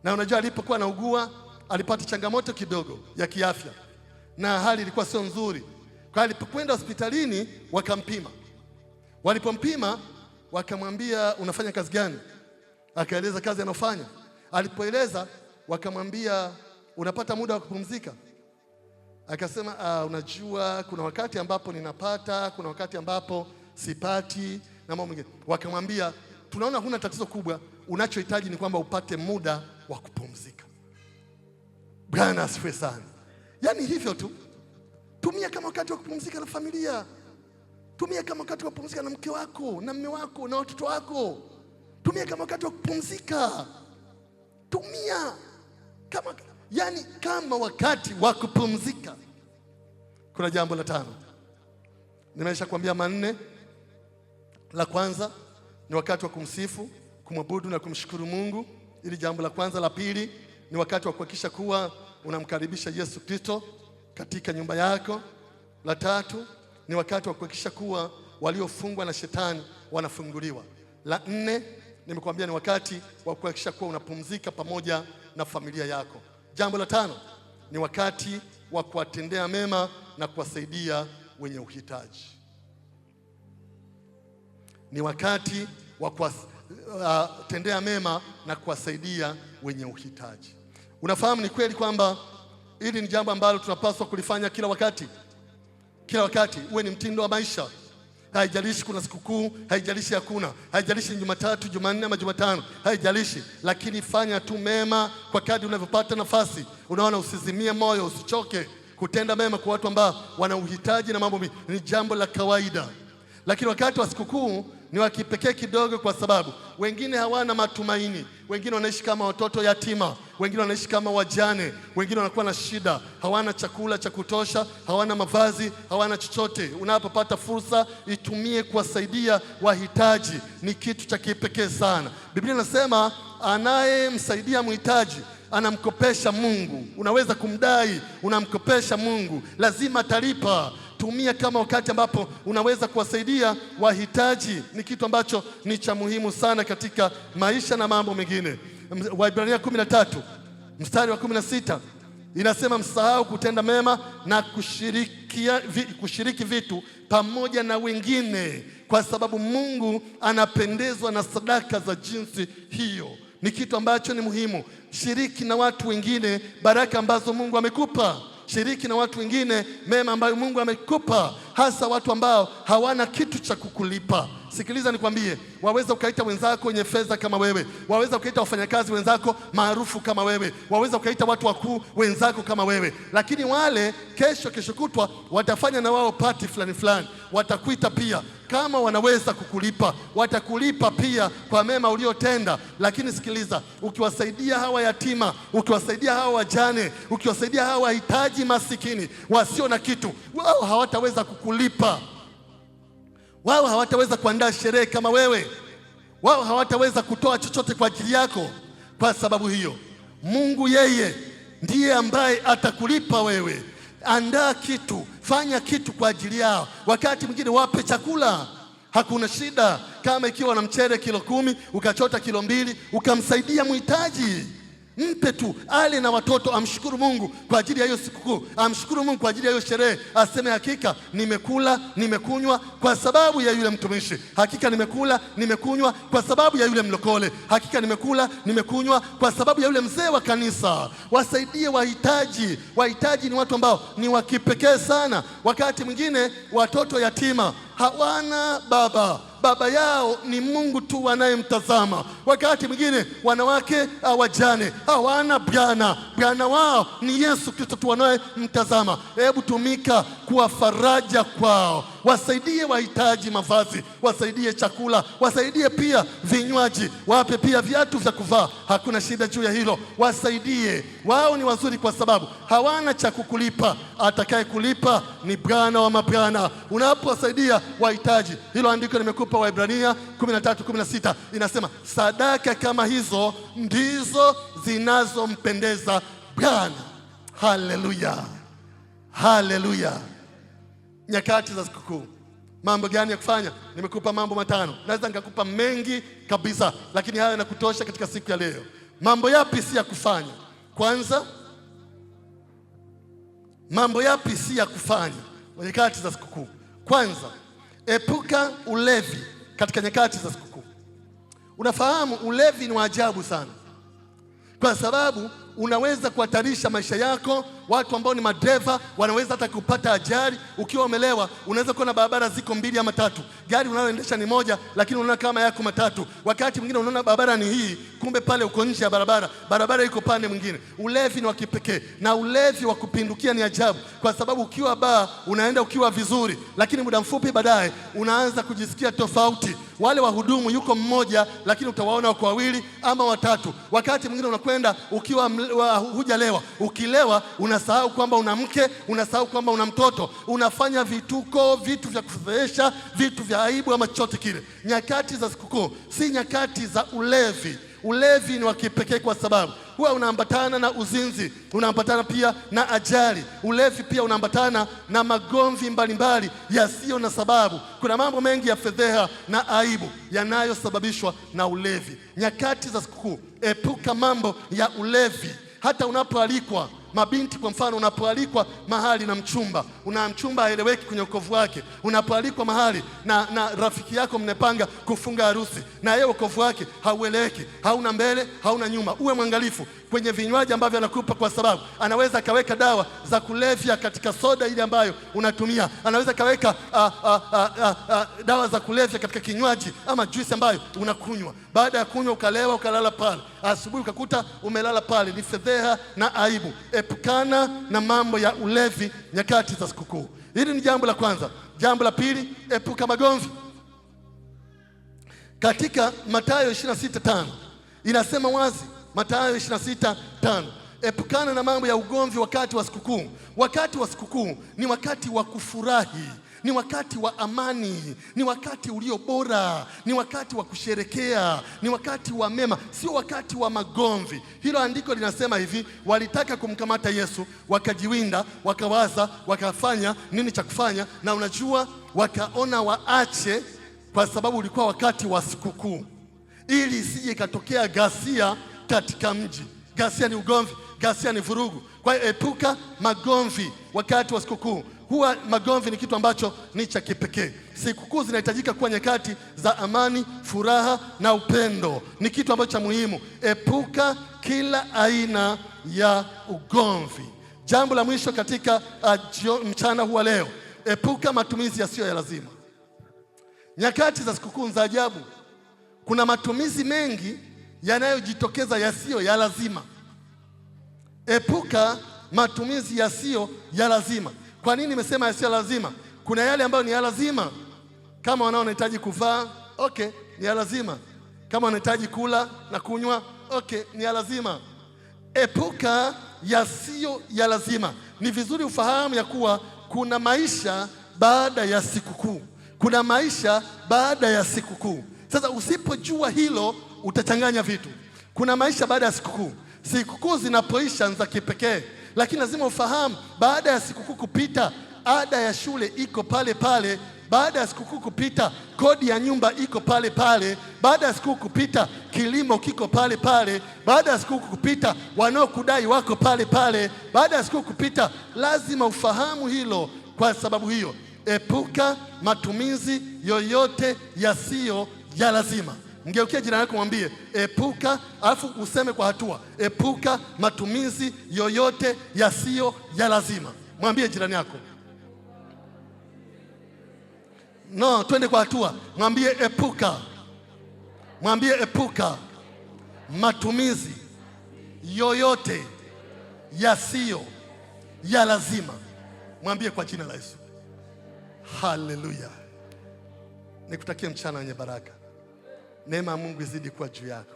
na unajua alipokuwa anaugua alipata changamoto kidogo ya kiafya na hali ilikuwa sio nzuri. Kwa alipokwenda hospitalini wakampima. Walipompima wakamwambia unafanya kazi gani? Akaeleza kazi anofanya. Alipoeleza wakamwambia unapata muda wa kupumzika? Akasema unajua kuna wakati ambapo ninapata, kuna wakati ambapo sipati na mambo mengine. Wakamwambia tunaona huna tatizo kubwa, unachohitaji ni kwamba upate muda wa kupumzika. Bwana asifiwe sana. Yaani hivyo tu. Tumia kama wakati wa kupumzika na familia. Tumia kama wakati wa kupumzika na mke wako na mume wako na watoto wako. Tumia kama wakati wa kupumzika. Tumia. kama wakati wa kupumzika. Kuna jambo la 5. Nimesha kuambia manne. La kwanza ni wakati wa kumsifu, kumwabudu na kumshukuru Mungu. Ili jambo la kwanza. La pili ni wakati wa kuhakikisha kuwa unamkaribisha Yesu Kristo katika nyumba yako. La 3 ni wakati wa kuhakikisha kuwa waliofungwa na shetani wanafunguliwa. La 4 nimekuambia ni wakati wa kuhakikisha kuwa unapumzika pamoja na familia yako. Jambo la 5 ni wakati wa kuwatendea mema na kuwasaidia wenye uhitaji. Ni wakati wa kuwatendea mema na kuwasaidia wenye uhitaji. Unafahamu, ni kweli kwamba hili ni jambo ambalo tunapaswa kulifanya kila wakati. Kila wakati uwe ni mtindo wa maisha. Haijalishi kuna sikukuu, haijalishi hakuna, haijalishi Jumatatu, Jumanne ama Jumatano, haijalishi, lakini fanya tu mema kwa kadri unavyopata nafasi. Unaona, usizimie moyo, usichoke kutenda mema kwa watu ambao wana uhitaji na mambo ni jambo la kawaida. Lakini wakati wa sikukuu ni wa kipekee kidogo, kwa sababu wengine hawana matumaini, wengine wanaishi kama watoto yatima, wengine wanaishi kama wajane, wengine wanakuwa na shida, hawana chakula cha kutosha, hawana mavazi, hawana chochote. Unapopata fursa, itumie kuwasaidia wahitaji. Ni kitu cha kipekee sana. Biblia inasema anayemsaidia mhitaji anamkopesha Mungu. Unaweza kumdai, unamkopesha Mungu, lazima atalipa. Tumia kama wakati ambapo unaweza kuwasaidia wahitaji. Ni kitu ambacho ni cha muhimu sana katika maisha na mambo mengine. Waebrania 13 mstari wa 16 inasema, msahau kutenda mema na kushiriki vitu pamoja na wengine, kwa sababu Mungu anapendezwa na sadaka za jinsi hiyo. Ni kitu ambacho ni muhimu. Shiriki na watu wengine baraka ambazo Mungu amekupa. Shiriki na watu wengine mema ambayo Mungu amekupa, hasa watu ambao hawana kitu cha kukulipa. Sikiliza nikwambie, waweza ukaita wenzako wenye fedha kama wewe, waweza ukaita wafanyakazi wenzako maarufu kama wewe, waweza ukaita watu wakuu wenzako kama wewe, lakini wale kesho kutwa watafanya na wao party fulani, watakuita pia. Kama wanaweza kukulipa, watakulipa pia kwa mema uliotenda. Lakini sikiliza, ukiwasaidia hawa yatima, ukiwasaidia hawa wajane, ukiwasaidia hawa wahitaji masikini wasio na kitu, wao hawataweza kukulipa. Wao hawataweza kuandaa sherehe kama wewe. Wao hawataweza kutoa chochote kwa ajili yako. Kwa sababu hiyo, Mungu yeye ndiye ambaye atakulipa wewe. Andaa kitu, fanya kitu kwa ajili yao. Wakati mwingine wape chakula, hakuna shida. Kama ikiwa na mchele kilo 10, ukachota kilo 2, ukamsaidia mhitaji, mpe tu ale na watoto, amshukuru Mungu kwa ajili ya hiyo sikukuu, amshukuru Mungu kwa ajili ya hiyo sherehe, aseme hakika nimekula, nimekunywa kwa sababu ya yule mtumishi, hakika nimekula, nimekunywa kwa sababu ya yule mlokole, hakika nimekula, nimekunywa kwa sababu ya yule mzee wa kanisa. Wasaidie wahitaji. Wahitaji ni watu ambao ni wa kipekee sana. Wakati mwingine watoto yatima hawana baba yao ni Mungu tu anayemtazama. Wakati mwingine wanawake wajane hawana bwana wao ni Yesu Kristo tu anayemtazama. Hebu tumika kuwa faraja kwao. Wasaidie wahitaji mavazi, wasaidie chakula, wasaidie pia vinywaji, wape pia viatu vya kuvaa, hakuna shida juu ya hilo. Wasaidie, wao ni wazuri kwa sababu hawana cha kukulipa. Atakaye kulipa ni Bwana wa mabwana. Unapowasaidia wahitaji, hilo andiko nimekupa, Waebrania 13:16 inasema, sadaka kama hizo ndizo zinazompendeza Bwana. Haleluya, haleluya. Nyakati za sikukuu, mambo gani ya kufanya? Nimekupa mambo 5. Naweza nikakupa mengi kabisa, lakini haya yanakutosha katika siku ya leo. Mambo yapi si ya kufanya? Kwanza, mambo yapi si ya kufanya nyakati za sikukuu? Kwanza, epuka ulevi katika nyakati za sikukuu. Unafahamu ulevi ni wa ajabu sana, kwa sababu unaweza kuhatarisha maisha yako. Watu ambao ni madereva wanaweza hata kupata ajali ukiwa umelewa. Unaweza kuona barabara ziko 2 ama 3, gari unayoendesha ni moja, lakini unaona kama yako matatu. Wakati mwingine unaona barabara ni hii, kumbe pale uko nje ya barabara iko pande mwingine. Ulevi ni wa kipekee, na ulevi wa kupindukia ni ajabu, kwa sababu ukiwa baa unaenda ukiwa vizuri, lakini muda mfupi baadaye unaanza kujisikia tofauti. Wale wahudumu yuko mmoja, lakini utawaona wako 2 ama 3. Wakati mwingine unakwenda ukiwa hujalewa. Ukilewa unasahau kwamba una mke, unasahau kwamba una mtoto, unafanya vituko, vitu vya kufedhesha, vitu vya aibu ama chochote kile. Nyakati za sikukuu si nyakati za ulevi. Ulevi ni wa kipekee kwa sababu huwa unaambatana na uzinzi, unaambatana pia na ajali. Ulevi pia unaambatana na magomvi mbalimbali yasiyo na sababu. Kuna mambo mengi ya fedheha na aibu yanayosababishwa na ulevi. Nyakati za sikukuu, epuka mambo ya ulevi. Hata unapoalikwa, mabinti kwa mfano, unapoalikwa mahali na mchumba, una mchumba haeleweki kwenye wokovu wake, unapoalikwa mahali na rafiki yako mnepanga kufunga harusi, na yeye wokovu wake haueleweki, hauna mbele, hauna nyuma, uwe mwangalifu kwenye vinywaji ambavyo anakupa, kwa sababu anaweza akaweka dawa za kulevya katika soda ile ambayo unatumia. Anaweza akaweka dawa za kulevya katika kinywaji ama juisi ambayo unakunywa. Baada ya kunywa ukalewa, ukalala pale, asubuhi ukakuta umelala pale. Ni fedheha na aibu. Epukana na mambo ya ulevi nyakati za sikukuu. Hili ni jambo la kwanza. Jambo la pili, epuka magomvi. Katika Mathayo 26:5 inasema wazi, Mathayo 26:5, epukana na mambo ya ugomvi wakati wa sikukuu. Wakati wa sikukuu ni wakati wa kufurahi, ni wakati wa amani, ni wakati ulio bora, ni wakati wa kusherekea, ni wakati wa mema, sio wakati wa magomvi. Hilo andiko linasema hivi, walitaka kumkamata Yesu, wakajiwinda, wakawaza, wakafanya nini cha kufanya, na unajua, wakaona waache kwa sababu ulikuwa wakati wa sikukuu, ili isije ikatokea ghasia katika mji. Ghasia ni ugomvi, ghasia ni vurugu. Kwa hiyo epuka magomvi wakati wa sikukuu. Huwa magomvi ni kitu ambacho ni cha kipekee. Sikukuu zinahitajika kuwa nyakati za amani, furaha na upendo. Ni kitu ambacho cha muhimu. Epuka kila aina ya ugomvi. Jambo la mwisho katika mchana huwa leo, epuka matumizi yasiyo ya lazima. Nyakati za sikukuu za ajabu, kuna matumizi mengi yanayojitokeza yasiyo ya lazima. Epuka matumizi yasiyo ya lazima. Kwa nini nimesema yasiyo ya lazima? Kuna yale ambayo ni ya lazima, kama wanaohitaji kuvaa, okay, ni ya lazima. Kama wanahitaji kula na kunywa, okay, ni ya lazima. Epuka yasiyo ya lazima. Ni vizuri ufahamu ya kuwa kuna maisha baada ya sikukuu. Kuna maisha baada ya sikukuu. Sasa usipojua hilo utachanganya vitu. Kuna maisha baada ya sikukuu. Sikukuu zinapoisha ni za kipekee, lakini lazima ufahamu baada ya sikukuu kupita, ada ya shule iko pale pale. Baada ya sikukuu kupita, kodi ya nyumba iko pale pale. Baada ya sikukuu kupita, kilimo kiko pale pale. Baada ya sikukuu kupita, wanaokudai wako pale pale. Baada ya sikukuu kupita, lazima ufahamu hilo. Kwa sababu hiyo, epuka matumizi yoyote yasiyo ya lazima. Mgeukie jirani yako mwambie epuka, alafu useme kwa hatua, epuka matumizi yoyote yasiyo ya lazima. Mwambie jirani yako. No, twende kwa hatua. Mwambie epuka. Mwambie epuka matumizi yoyote yasiyo ya lazima. Mwambie kwa jina la Yesu. Haleluya. Nikutakie mchana wenye baraka. Neema ya Mungu izidi kuwa juu yako.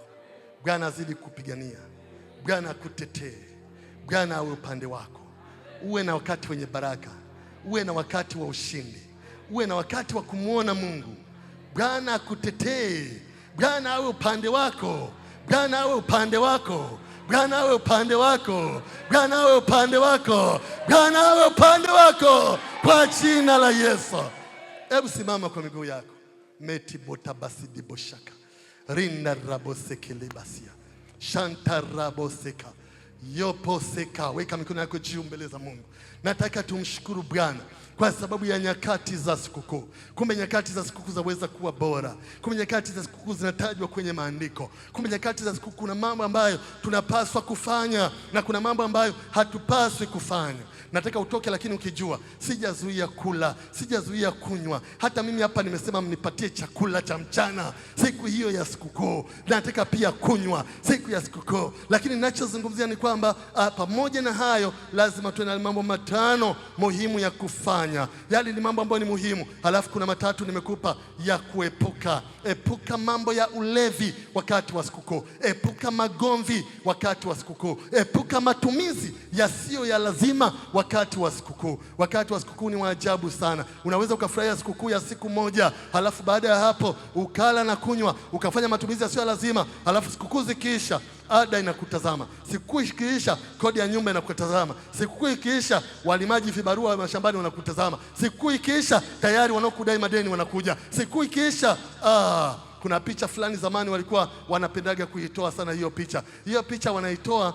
Bwana azidi kupigania. Bwana akutetee. Bwana awe upande wako. Uwe na wakati wenye baraka. Uwe na wakati wa ushindi. Uwe na wakati wa kumwona Mungu. Bwana akutetee. Bwana awe upande wako. Bwana awe upande wako. Bwana awe upande wako. Bwana awe upande wako. Bwana awe upande wako kwa jina la Yesu. Hebu simama kwa miguu yako. Meti bota basi di boshaka. Rinda raboseke lebasia. Shanta raboseka. Yoposeka. Weka mikono yako juu mbele za Mungu. Nataka tumshukuru Bwana kwa sababu ya nyakati za sikukuu. Kumbe nyakati za sikukuu zaweza kuwa bora. Kumbe nyakati za sikukuu zinatajwa kwenye maandiko. Kumbe nyakati za sikukuu kuna mambo ambayo tunapaswa kufanya na kuna mambo ambayo hatupaswi kufanya. Nataka utoke lakini ukijua sijazuia kula, sijazuia kunywa. Hata mimi hapa nimesema mnipatie chakula cha mchana siku hiyo ya sikukuu. Nataka pia kunywa siku ya sikukuu. Lakini ninachozungumzia ni kwamba pamoja na hayo lazima tuwe na mambo matano muhimu ya kufanya. Yale ni mambo ambayo ni muhimu. Halafu kuna matatu nimekupa ya kuepuka. Epuka mambo ya ulevi wakati wa sikukuu. Epuka magomvi wakati wa sikukuu. Epuka matumizi yasiyo ya lazima wakati wa sikukuu. Wakati wa sikukuu ni waajabu sana. Unaweza ukafurahia sikukuu ya siku moja, halafu baada ya hapo ukala na kunywa, ukafanya matumizi yasiyo ya lazima, halafu sikukuu zikiisha ada inakutazama. Sikukuu ikiisha kodi ya nyumba inakutazama. Sikukuu ikiisha walimaji vibarua mashambani wanakutazama. Sikukuu ikiisha tayari wanaokudai madeni wanakuja. Sikukuu ikiisha kuna picha fulani zamani walikuwa wanapendaga kuitoa sana hiyo picha. Hiyo picha wanaitoa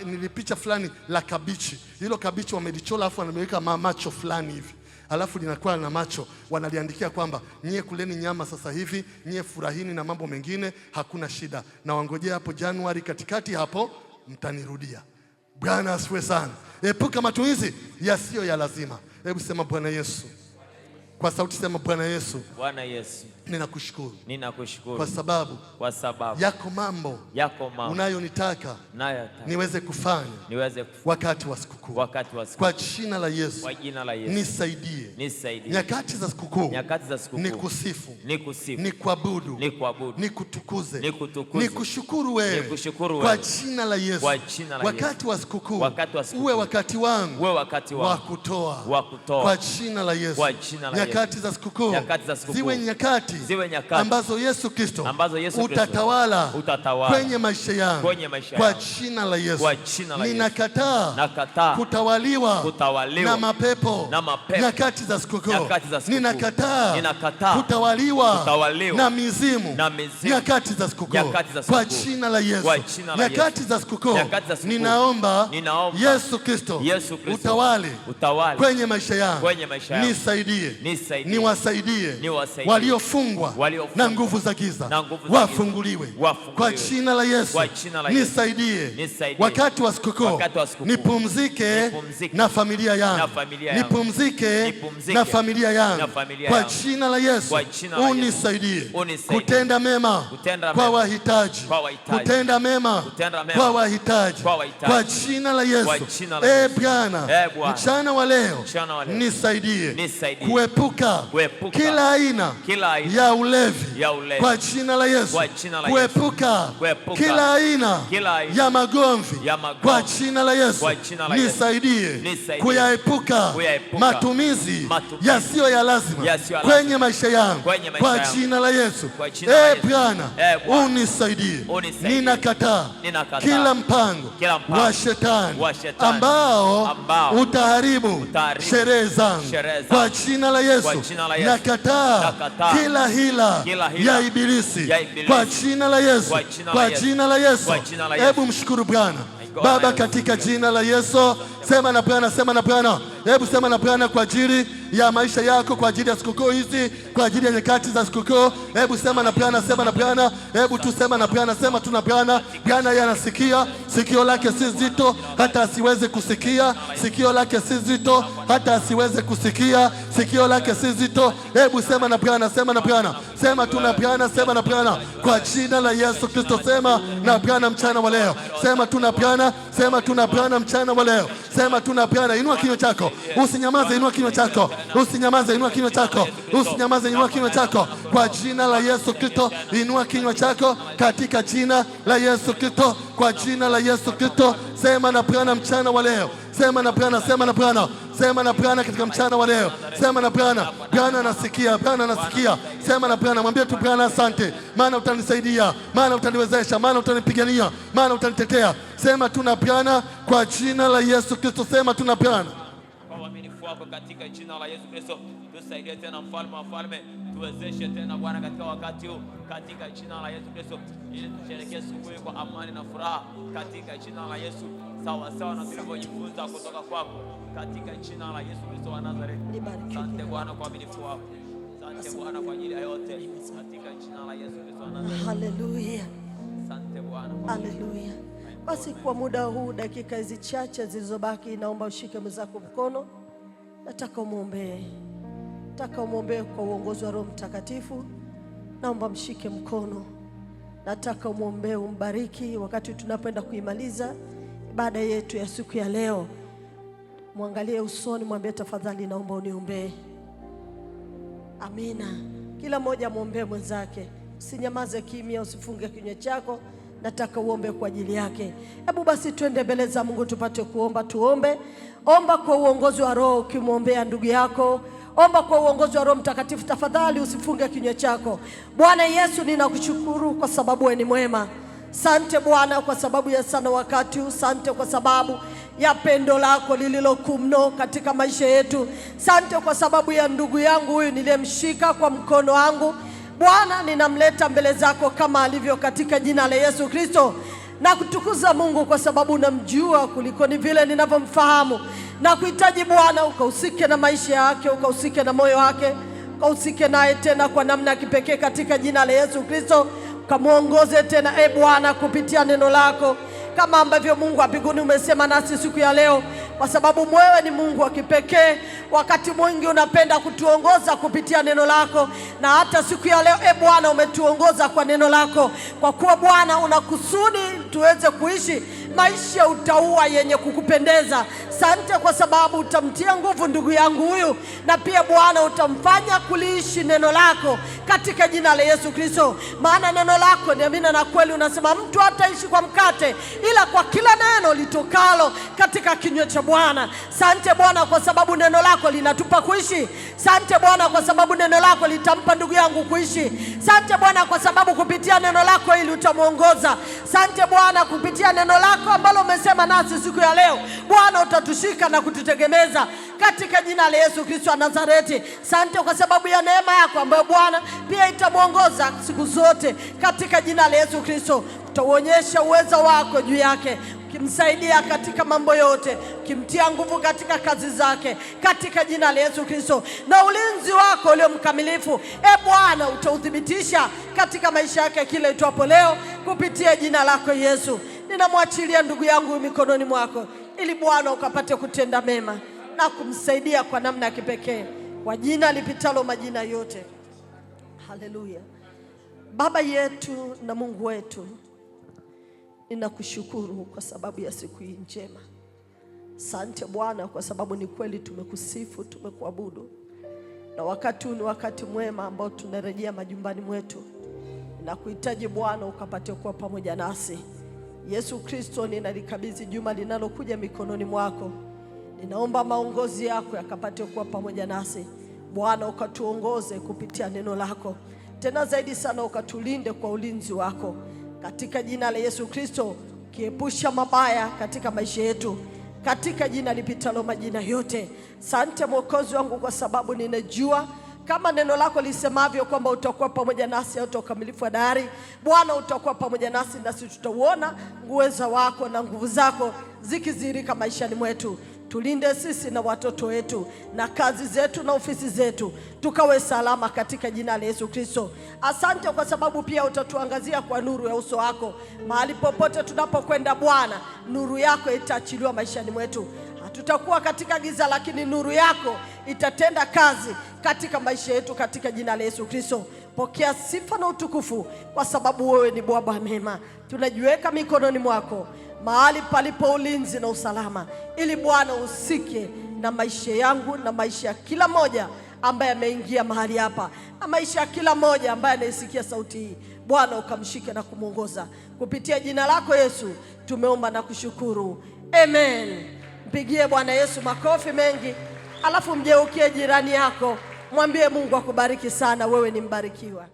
ni picha fulani la kabichi. Hilo kabichi wamelichola alafu wanameweka macho fulani hivi. Alafu linakuwa na macho, wanaliandikia kwamba nyie kuleni nyama sasa hivi, nyie furahini na mambo mengine, hakuna shida. Na wangojea hapo Januari katikati hapo mtanirudia. Bwana asifiwe sana. Epuka matumizi yasiyo ya lazima. Hebu sema Bwana Yesu. Kwa sauti sema Bwana Yesu. Bwana Yesu. Ninakushukuru. Ninakushukuru. Kwa sababu yako mambo unayonitaka niweze kufanya wakati wa sikukuu. Kwa jina la Yesu. Nisaidie. Nyakati za sikukuu nikusifu, nikuabudu, nikutukuze, nikushukuru wewe. Kwa jina la Yesu. Wakati wa sikukuu uwe wakati wangu wa kutoa. Kwa jina la Yesu. Nyakati za sikukuu ziwe nyakati ambazo Yesu Kristo utatawala kwenye maisha yangu. Kwa jina la Yesu. Ninakataa kutawaliwa na mapepo. Nyakati za sikukuu ninakataa kutawaliwa na mizimu. Nyakati za sikukuu kwa jina la Yesu. Nyakati za sikukuu ninaomba Yesu Kristo utawale kwenye maisha yangu. Nisaidie, niwasaidie waliofungwa na nguvu za giza wafunguliwe kwa jina la Yesu. Nisaidie wakati wa sikukuu nipumzike na familia yangu, nipumzike na familia yangu kwa jina la Yesu. Unisaidie kutenda mema kwa wahitaji, kutenda mema kwa wahitaji kwa jina la Yesu. Bwana, mchana wa leo nisaidie kuepuka kila aina ya ulevi kwa jina la Yesu. Kuepuka kila aina ya magomvi kwa jina la Yesu. Nisaidie kuyaepuka matumizi yasiyo ya lazima kwenye maisha yangu kwa jina la Yesu. Bwana, unisaidie. Ninakataa kila mpango wa shetani ambao utaharibu sherehe zangu kwa jina la Yesu. Nakataa kila hila ya ibilisi kwa jina la Yesu. Kwa jina la Yesu. Hebu mshukuru Bwana. Baba, katika jina la Yesu, sema na Bwana, sema na Bwana. Hebu sema na Bwana kwa ajili ya maisha yako, kwa ajili ya sikukuu hizi, kwa ajili ya nyakati za sikukuu. Hebu sema na Bwana, sema na Bwana. Hebu tu sema na Bwana, sema tu na Bwana. Bwana yanasikia, sikio lake si zito hata asiweze kusikia. Sikio lake si zito hata asiweze kusikia. Sikio lake si zito. Hebu sema na Bwana, sema na Bwana. Sema tu na Bwana, sema na Bwana. Kwa jina la Yesu Kristo, sema na Bwana mchana wa leo. Sema tu na Bwana, sema tu na Bwana mchana wa leo. Sema tu na Bwana. Inua kinywa chako. Usinyamaze, inua kinywa chako. Usinyamaze, inua kinywa chako. Usinyamaze, inua kinywa chako. Kwa jina la Yesu Kristo, inua kinywa chako katika jina la Yesu Kristo. Kwa jina la Yesu Kristo, sema na Bwana mchana wa leo. Sema na Bwana, sema na Bwana. Sema na Bwana katika mchana wa leo. Sema na Bwana. Bwana anasikia, Bwana anasikia. Sema na Bwana, mwambie tu Bwana asante, maana utanisaidia, maana utaniwezesha, maana utanipigania, maana utanitetea. Sema tu na Bwana kwa jina la Yesu Kristo. Sema tu na Bwana. Kwa uaminifu wako katika jina la Yesu Kristo, tusaidie tena mfalme wa falme, tuwezeshe tena Bwana katika wakati huu katika jina la Yesu Kristo, ili tusherehekee siku hii kwa amani na furaha katika jina la Yesu, sawa sawa na tulivyojifunza kutoka kwako katika jina la Yesu Kristo wa Nazareti. Asante Bwana kwa uaminifu wako. Asante Bwana kwa ajili ya yote katika jina la Yesu Kristo wa Nazareti. Hallelujah. Asante Bwana. Hallelujah. Basi kwa muda huu, dakika hizi chache zilizobaki, naomba ushike mwenzako mkono. Nataka umwombee. Nataka umwombee kwa uongozi wa Roho Mtakatifu. Naomba mshike mkono. Nataka umwombee, umbariki wakati tunapoenda kuimaliza ibada yetu ya siku ya leo. Mwangalie usoni, mwambie tafadhali naomba uniombee. Amina. Kila mmoja muombee mwenzake. Usinyamaze kimya, usifunge kinywa chako. Nataka uombe kwa ajili yake. Hebu basi twende mbele za Mungu tupate kuomba. Tuombe. Omba kwa uongozi wa Roho ukimwombea ndugu yako. Omba kwa uongozi wa Roho Mtakatifu. Tafadhali usifunge kinywa chako. Bwana Yesu, ninakushukuru kwa sababu wewe ni mwema. Asante Bwana kwa sababu ya sana wakati. Asante kwa sababu ya pendo lako lililokuu mno katika maisha yetu. Asante kwa sababu ya ndugu yangu huyu niliyemshika kwa mkono wangu. Bwana, ninamleta mbele zako kama alivyo katika jina la Yesu Kristo. Na kutukuza Mungu kwa sababu unamjua kuliko ni vile ninavyomfahamu. Na kuhitaji Bwana ukahusike na maisha yake, ukahusike na moyo wake, ukahusike naye tena kwa namna ya kipekee katika jina la Yesu Kristo. Kamuongoze tena Bwana kupitia neno lako, kama ambavyo Mungu wa mbinguni umesema nasi siku ya leo, kwa sababu wewe ni Mungu wa kipekee. Wakati mwingi unapenda kutuongoza kupitia neno lako, na hata siku ya leo Bwana umetuongoza kwa neno lako, kwa kuwa Bwana unakusudi tuweze kuishi maisha ya utauwa yenye kukupendeza. Asante kwa sababu utamtia nguvu ndugu yangu huyu, na pia Bwana utamfanya kuliishi neno lako katika jina la Yesu Kristo. Maana neno lako ni amina na kweli. Unasema mtu hataishi kwa mkate ila kwa kila neno litokalo katika kinywa cha Bwana. Asante Bwana kwa sababu neno lako linatupa kuishi. Asante Bwana kwa sababu neno lako litampa ndugu yangu kuishi. Asante Bwana kwa sababu kupitia neno lako hili utamuongoza. Asante Bwana kupitia neno lako ambalo umesema nasi siku ya leo, Bwana utatushika na kututegemeza katika jina la Yesu Kristo wa Nazareti. Asante kwa sababu ya neema yako ambayo Bwana pia itamuongoza siku zote katika jina la Yesu Kristo. Utaonyesha uwezo wako juu yake, ukimsaidia katika mambo yote, ukimtia nguvu katika kazi zake katika jina la Yesu Kristo. Na ulinzi wako ulio mkamilifu Bwana utauthibitisha katika maisha yake kile itwapo leo kupitia jina lako Yesu. Ninamwachilia ndugu yangu mikononi mwako, ili Bwana ukapate kutenda mema na kumsaidia kwa namna ya kipekee, kwa jina lipitalo majina yote. Haleluya. Baba yetu na Mungu wetu, ninakushukuru kwa sababu ya siku hii njema. Asante Bwana kwa sababu ni kweli tumekusifu, tumekuabudu. Na wakati huu ni wakati mwema ambao tunarejea majumbani mwetu. Ninakuhitaji Bwana ukapate kuwa pamoja nasi. Yesu Kristo, ninalikabidhi juma linalokuja mikononi mwako. Ninaomba maongozi yako yakapate kuwa pamoja nasi. Bwana ukatuongoze kupitia neno lako. Tena zaidi sana ukatulinde kwa ulinzi wako katika jina la Yesu Kristo, kiepusha mabaya katika maisha yetu katika jina lipitalo majina yote. Asante Mwokozi wangu kwa sababu ninajua kama neno lako lisemavyo kwamba utakuwa pamoja nasi hata ukamilifu wa dahari. Bwana utakuwa pamoja nasi, nasi tutauona uweza wako na nguvu zako zikizihirika maishani mwetu. Tulinde sisi na watoto wetu na kazi zetu na ofisi zetu, tukawe salama katika jina la Yesu Kristo. Asante kwa sababu pia utatuangazia kwa nuru ya uso wako mahali popote tunapokwenda. Bwana, nuru yako itaachiliwa maishani mwetu. Hatutakuwa katika giza, lakini nuru yako itatenda kazi katika maisha yetu katika jina la Yesu Kristo. Pokea sifa na utukufu kwa sababu wewe ni Bwana mema. Tunajiweka mikononi mwako mahali palipo ulinzi na usalama, ili Bwana usike na maisha yangu na maisha ya kila moja ambaye ameingia mahali hapa, na maisha ya kila moja ambaye anaisikia sauti hii. Bwana ukamshike na kumuongoza kupitia jina lako Yesu tumeomba na kushukuru, amen. Mpigie Bwana Yesu makofi mengi, alafu mgeukie jirani yako, mwambie Mungu akubariki sana, wewe ni mbarikiwa.